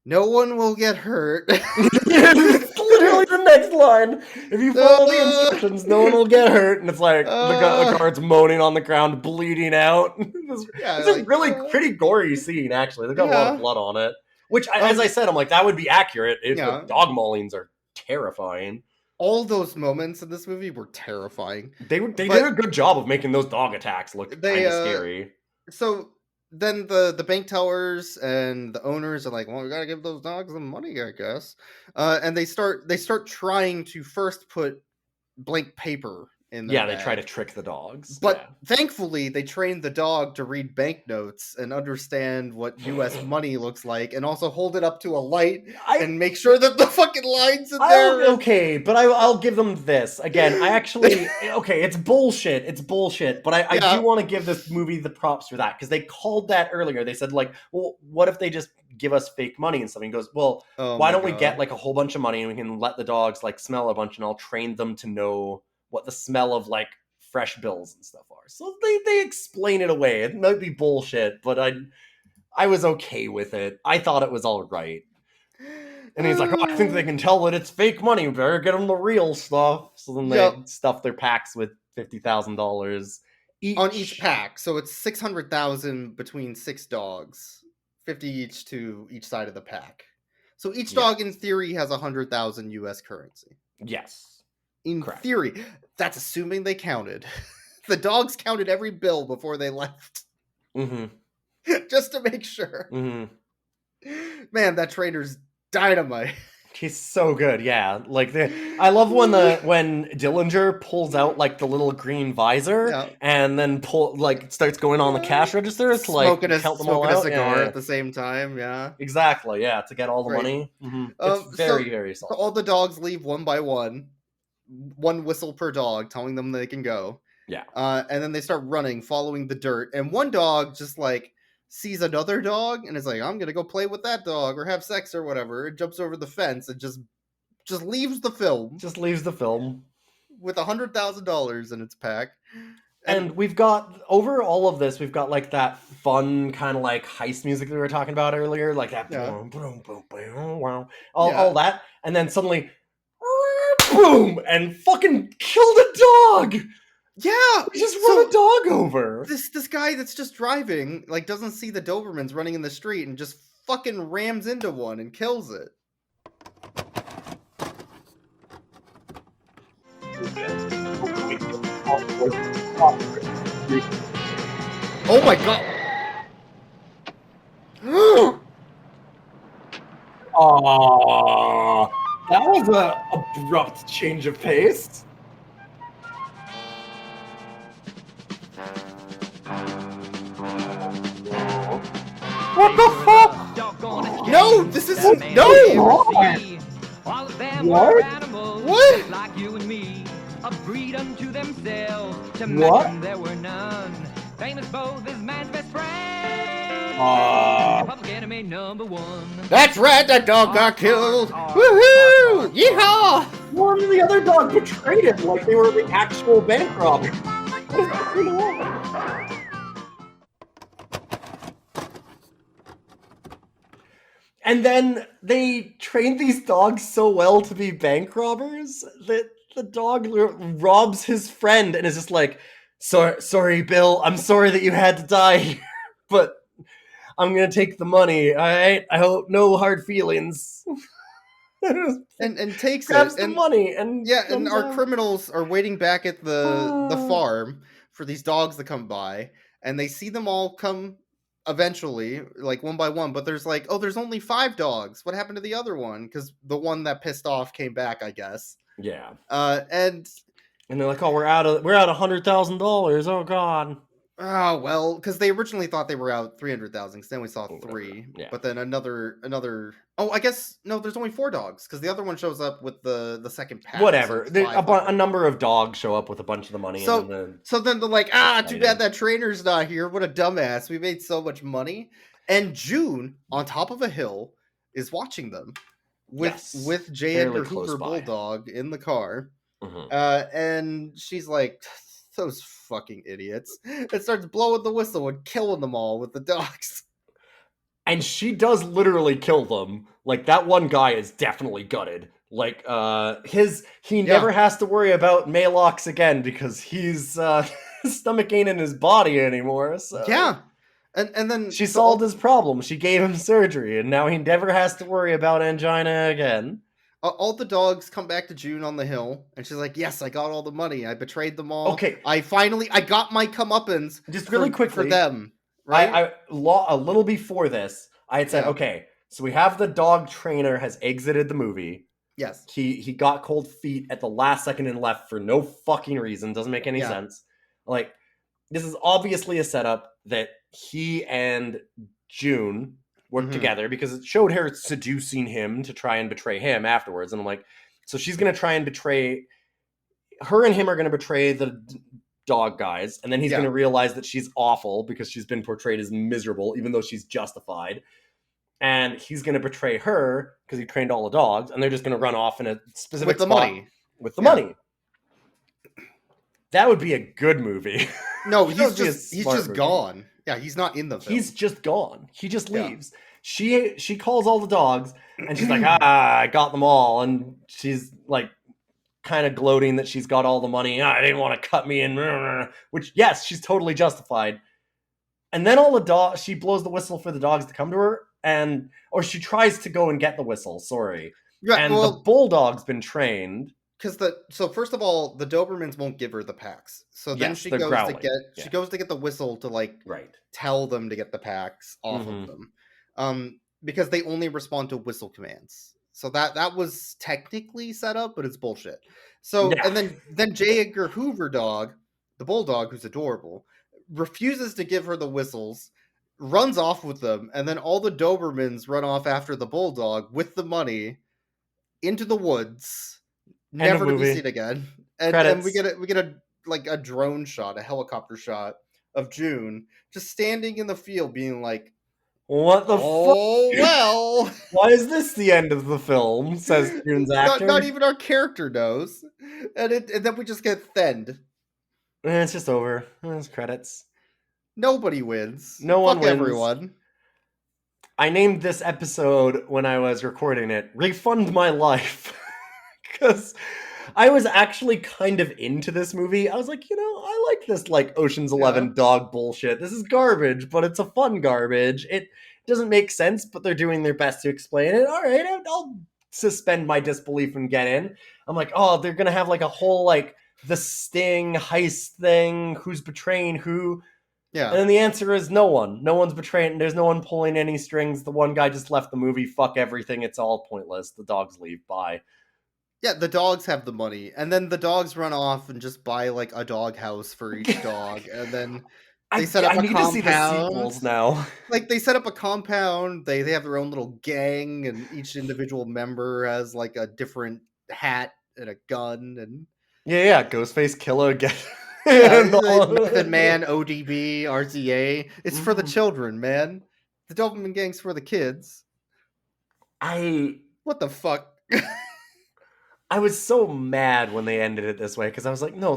No one will get hurt. It's literally the next line. If you follow the instructions, no one will get hurt. And it's like the guard's moaning on the ground, bleeding out. It's a really pretty gory scene, actually. They've got a lot of blood on it. Which, as I said, I'm like, that would be accurate. The dog maulings are terrifying. All those moments in this movie were terrifying. They did a good job of making those dog attacks look kind of scary. So then the bank tellers and the owners are like, well, we gotta give those dogs some money, I guess. And they start trying to first put blank paper in their bag. They try to trick the dogs. But thankfully, they trained the dog to read banknotes and understand what U.S. money looks like, and also hold it up to a light and make sure that the fucking lines in there. Okay, but I'll give them this. Again, I actually... Okay, it's bullshit. It's bullshit. But I do want to give this movie the props for that, because they called that earlier. They said, like, well, what if they just give us fake money and stuff? And he goes, well, why don't we get, like, a whole bunch of money, and we can let the dogs, like, smell a bunch, and I'll train them to know what the smell of, like, fresh bills and stuff are. So they explain it away. It might be bullshit, but I was okay with it. I thought it was all right. And he's like, oh, I think they can tell that it's fake money. We better get them the real stuff. So then they stuff their packs with $50,000 on each pack. So it's $600,000 between 6 dogs, 50 each to each side of the pack. So each dog, in theory, has 100,000 U.S. currency. Yes. In theory, that's assuming they counted. The dogs counted every bill before they left. Mm-hmm. Just to make sure. Mm-hmm. Man, that trainer's dynamite. He's so good, yeah. Like I love when Dillinger pulls out like the little green visor and then starts going on the cash register to like count them all out. Smoking a cigar at the same time, Exactly, to get all the money. Mm-hmm. It's very, very solid. All the dogs leave one by one whistle per dog, telling them they can go. Yeah. And then they start running, following the dirt. And one dog just like sees another dog and is like, I'm gonna go play with that dog or have sex or whatever. It jumps over the fence and just leaves the film. Just leaves the film with $100,000 in its pack. And we've got, over all of this, we've got like that fun kind of like heist music that we were talking about earlier, like that boom, boom, boom, boom, wow, all that, and then suddenly boom, and fucking killed a dog. Yeah, he just run a dog over. This guy that's just driving, like, doesn't see the Dobermans running in the street and just fucking rams into one and kills it. Oh my god! Aww, that was a abrupt change of pace. What the fuck? No, this isn't. No! What? Like you and me, a breed unto themselves. To what? Them there were none. Famous both is man's best friend. Public enemy number one. That's right, that dog got killed. Woohoo! Yeehaw! One of the other dog betrayed him like they were the actual bank robber. And then they trained these dogs so well to be bank robbers that the dog robs his friend and is just like, sorry, Bill, I'm sorry that you had to die here, but I'm going to take the money, all right? I hope no hard feelings. and takes grabs it. the money. And and our criminals are waiting back at the farm for these dogs to come by, and they see them all come eventually, like one by one, but there's like, there's only 5 dogs. What happened to the other one? Because the one that pissed off came back, I guess. Yeah. And they're like, we're out $100,000. Oh god. Oh well, because they originally thought they were out 300,000. Because then we saw 3, but then another. Oh, I guess no. There's only 4 dogs because the other one shows up with the second pack. Whatever. So a number of dogs show up with a bunch of the money. So then they're like, too bad that trainer's not here. What a dumbass. We made so much money. And June, on top of a hill, is watching them with J. Edgar Hoover Bulldog in the car. Mm-hmm. And she's like, Those fucking idiots. It starts blowing the whistle and killing them all with the dogs. And she does literally kill them. Like, that one guy is definitely gutted. Like, he never has to worry about Malox again because he's, his stomach ain't in his body anymore, so. Yeah. And then she solved his problem. She gave him surgery, and now he never has to worry about angina again. All the dogs come back to June on the hill, and she's like, yes, I got all the money. I betrayed them all. Okay. I got my comeuppance. Just really quickly. For them. Right? A little before this, I had said, okay, so we have the dog trainer has exited the movie. Yes. He got cold feet at the last second and left for no fucking reason. Doesn't make any sense. Like, this is obviously a setup that he and June worked together because it showed her seducing him to try and betray him afterwards. And I'm like, so she's going to try and betray... Her and him are going to betray the dog guys, and then he's going to realize that she's awful because she's been portrayed as miserable, even though she's justified. And he's going to betray her because he trained all the dogs, and they're just going to run off in a specific spot money. With the money. That would be a good movie. No, he's just gone. Yeah, he's not in the film. He's just gone. He just leaves. She calls all the dogs, and she's like, I got them all. And she's like kind of gloating that she's got all the money. I didn't want to cut me in. Which, yes, she's totally justified. And then she blows the whistle for the dogs to come to her, or she tries to go and get the whistle, sorry. Yeah, and the bulldog's been trained. So first of all, the Dobermans won't give her the packs. So then she goes to get the whistle to tell them to get the packs off of them. Because they only respond to whistle commands. So that was technically set up, but it's bullshit. So and then J. Edgar Hoover dog, the bulldog who's adorable, refuses to give her the whistles, runs off with them, and then all the Dobermans run off after the bulldog with the money into the woods. Never to be seen again. And we get a drone shot, a helicopter shot of June just standing in the field being like, what the fuck? Oh, well. Why is this the end of the film? Says June's actor. Not even our character knows. And then we just get thinned. And it's just over. It's credits. Nobody wins. No one wins. Everyone. I named this episode when I was recording it, Refund My Life. Because I was actually kind of into this movie. I was like, I like this Ocean's 11 dog bullshit. This is garbage, but it's a fun garbage. It doesn't make sense, but they're doing their best to explain it. All right, I'll suspend my disbelief and get in. I'm like, oh, they're going to have a whole the Sting heist thing. Who's betraying who? Yeah. And then the answer is no one. No one's betraying. There's no one pulling any strings. The one guy just left the movie. Fuck everything. It's all pointless. The dogs leave. Bye. Yeah, the dogs have the money, and then the dogs run off and just buy a dog house for each dog, and then they set up a compound. To see the sequels now. They set up a compound. They have their own little gang, and each individual member has a different hat and a gun, and Ghostface Killer again. Method Man, ODB, RZA. It's for the children, man. The Doberman Gang's for the kids. What the fuck? I was so mad when they ended it this way because I was like, no,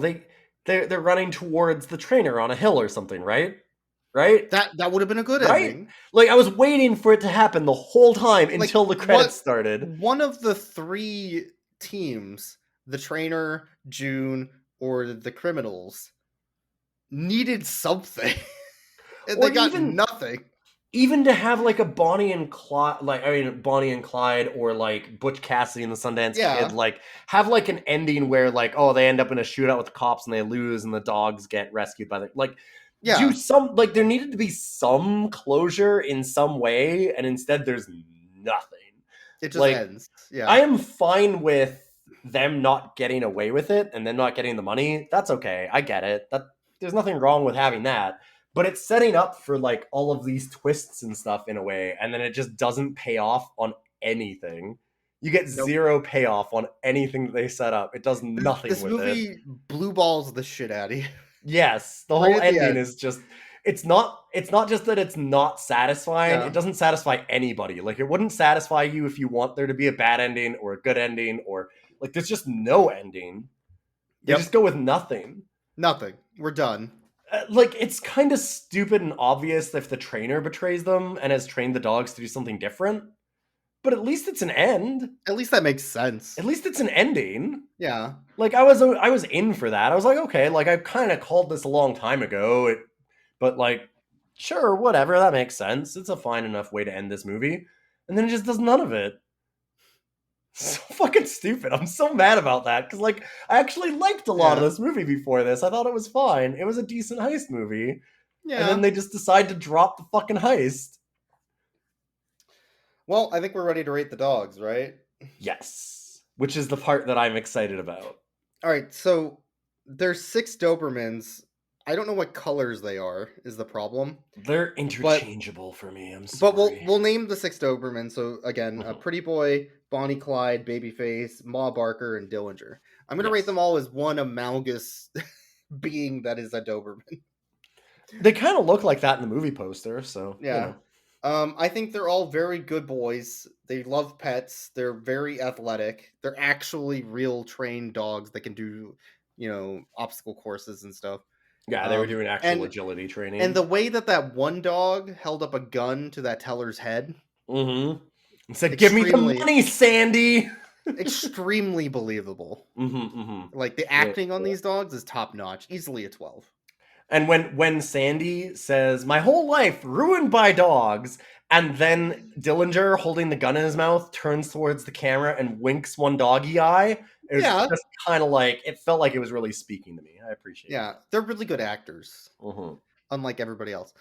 they're running towards the trainer on a hill or something, right? Right? That would have been a good ending. I was waiting for it to happen the whole time until the credits started. One of the three teams, the trainer, June, or the criminals, needed something. And they got nothing. Even to have a Bonnie and Clyde, Bonnie and Clyde, or Butch Cassidy and the Sundance Kid, have an ending where they end up in a shootout with the cops and they lose and the dogs get rescued by do some there needed to be some closure in some way, and instead there's nothing. It just ends. Yeah, I am fine with them not getting away with it and them not getting the money. That's okay. I get it. There's nothing wrong with having that. But it's setting up for all of these twists and stuff in a way, and then it just doesn't pay off on anything. You get zero payoff on anything that they set up. It does nothing with it. This movie blue balls the shit out of you. Yes, the whole ending is just... It's not just that it's not satisfying. It doesn't satisfy anybody. It wouldn't satisfy you if you want there to be a bad ending or a good ending, or there's just no ending. They just go with nothing. Nothing. We're done. Like, it's kind of stupid and obvious if the trainer betrays them and has trained the dogs to do something different. But at least it's an end. At least that makes sense. At least it's an ending. Yeah. Like, I was in for that. I was like, okay, like, I kind of called this a long time ago. But, like, sure, whatever, that makes sense. It's a fine enough way to end this movie. And then it just does none of it. So fucking stupid. I'm so mad about that. Because, like, I actually liked a lot of this movie before this. I thought it was fine. It was a decent heist movie. Yeah. And then they just decide to drop the fucking heist. Well, I think we're ready to rate the dogs, right? Yes. Which is the part that I'm excited about. All right, so there's 6 Dobermans. I don't know what colors they are, is the problem. They're interchangeable for me, I'm sorry. But we'll name the 6 Dobermans. So again, Pretty Boy, Bonnie Clyde, Babyface, Ma Barker, and Dillinger. I'm going to rate them all as one amalgamous being that is a Doberman. They kind of look like that in the movie poster, so... Yeah. You know. I think they're all very good boys. They love pets. They're very athletic. They're actually real trained dogs that can do, obstacle courses and stuff. Yeah, they were doing actual agility training. And the way that one dog held up a gun to that teller's head. Mm-hmm. And said, give me the money, Sandy! Extremely believable. Like, the acting on these dogs is top-notch. Easily a 12. And when Sandy says, my whole life ruined by dogs, and then Dillinger, holding the gun in his mouth, turns towards the camera and winks one doggy eye, it was just kind of like, it felt like it was really speaking to me. I appreciate it. Yeah, they're really good actors. Unlike everybody else.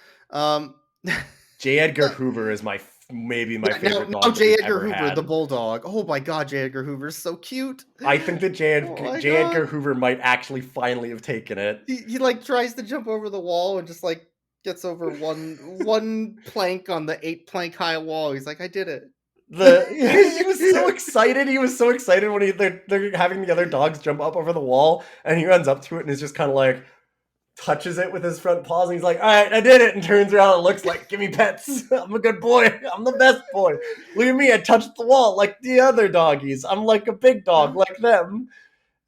J. Edgar Hoover is maybe my favorite dog. Now J. Edgar Hoover, the bulldog. Oh my god, J. Edgar Hoover is so cute. I think that J. Edgar Hoover might actually finally have taken it. He like tries to jump over the wall and just like gets over one plank on the 8 plank high wall. He's like, I did it. He was so excited. He was so excited when they're having the other dogs jump up over the wall, and he runs up to it and is just kind of like touches it with his front paws, and he's like, all right, I did it, and turns around and looks like, give me pets. I'm a good boy. I'm the best boy. Look at me. I touched the wall like the other doggies. I'm like a big dog like them.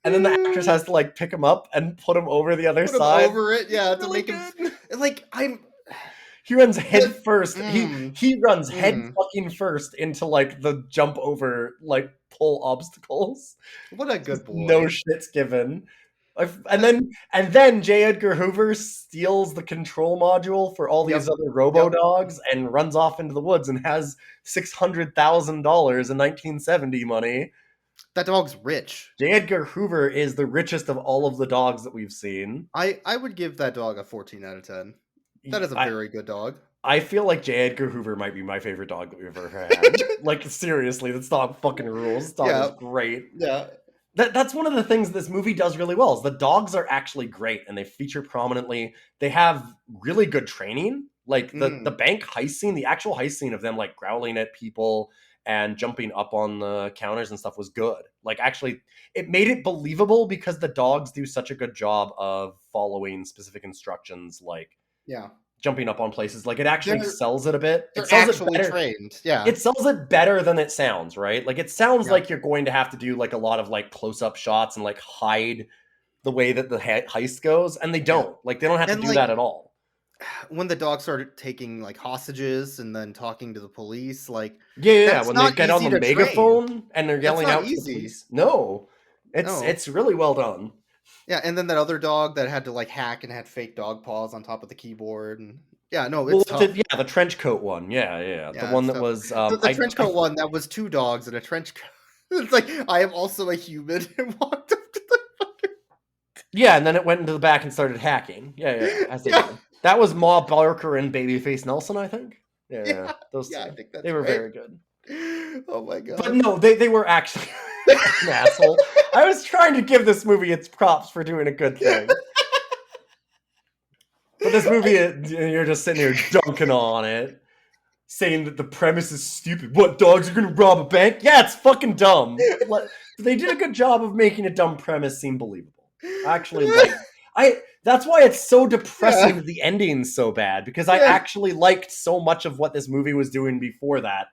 And then the actress has to like pick him up and put him over the other side. Over it, yeah, to make him like He runs head first. He runs head fucking first into like the jump over like pull obstacles. What a good boy. No shits given. And then J. Edgar Hoover steals the control module for all these other robo dogs and runs off into the woods and has $600,000 in 1970 money. That dog's rich. J. Edgar Hoover is the richest of all of the dogs that we've seen. I would give that dog a 14 out of 10. That is a very good dog. I feel like J. Edgar Hoover might be my favorite dog that we've ever had. Like, seriously, this dog fucking rules. This dog is great. Yeah. That's one of the things this movie does really well, is the dogs are actually great, and they feature prominently. They have really good training. Like, the bank heist scene, the actual heist scene of them, like, growling at people and jumping up on the counters and stuff was good. Like, actually, it made it believable because the dogs do such a good job of following specific instructions, like jumping up on places. Like, it actually sells it a bit. They're it sells actually it better. Trained. Yeah. It sells it better than it sounds, right? Like, it sounds like you're going to have to do like a lot of like close-up shots and like hide the way that the heist goes, and they don't. Like, they don't have to do that at all. When the dogs started taking like hostages and then talking to the police, like when they get on the megaphone and they're yelling out to the police. No, it's really well done. Yeah, and then that other dog that had to like hack and had fake dog paws on top of the keyboard, and it's tough. The trench coat one, the one that was the trench coat one that was 2 dogs in a trench coat. It's like, I am also a human, and walked up to the fucking... Yeah, and then it went into the back and started hacking. As they did. That was Ma Barker and Babyface Nelson, I think. Those two. I think that's they were very good. Oh my god! But no, they were actually an asshole. I was trying to give this movie its props for doing a good thing. But this movie, you're just sitting here dunking on it, saying that the premise is stupid. What, dogs are going to rob a bank? Yeah, it's fucking dumb. They did a good job of making a dumb premise seem believable. Actually, that's why it's so depressing that the ending's so bad, because I actually liked so much of what this movie was doing before that.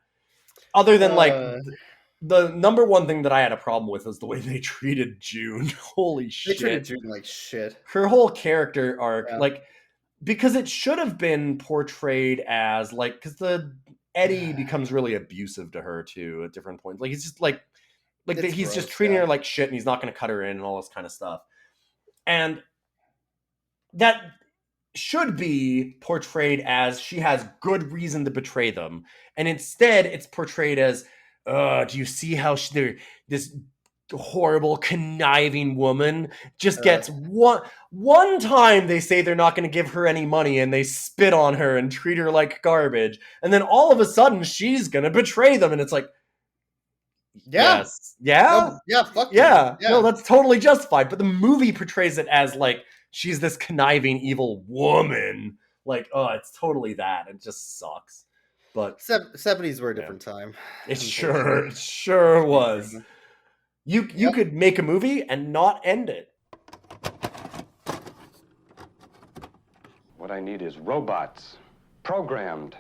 Other than the number one thing that I had a problem with was the way they treated June. Holy They shit. treated June like shit. Her whole character arc, Yeah. like, because it should have been portrayed as, like, because Eddie becomes really abusive to her, too, at different points. Like, he's just, he's just treating her like shit, and he's not going to cut her in and all this kind of stuff. And that should be portrayed as she has good reason to betray them. And instead, it's portrayed as, do you see how this horrible, conniving woman just gets one time they say they're not going to give her any money and they spit on her and treat her like garbage. And then all of a sudden, she's going to betray them. And it's like, yeah. Yes. Yeah? No, yeah, fuck yeah. yeah. No, that's totally justified. But the movie portrays it as, like, she's this conniving, evil woman. Like, oh, it's totally that. It just sucks. But 70s were a different time. It sure was. You could make a movie and not end it. What I need is robots, programmed,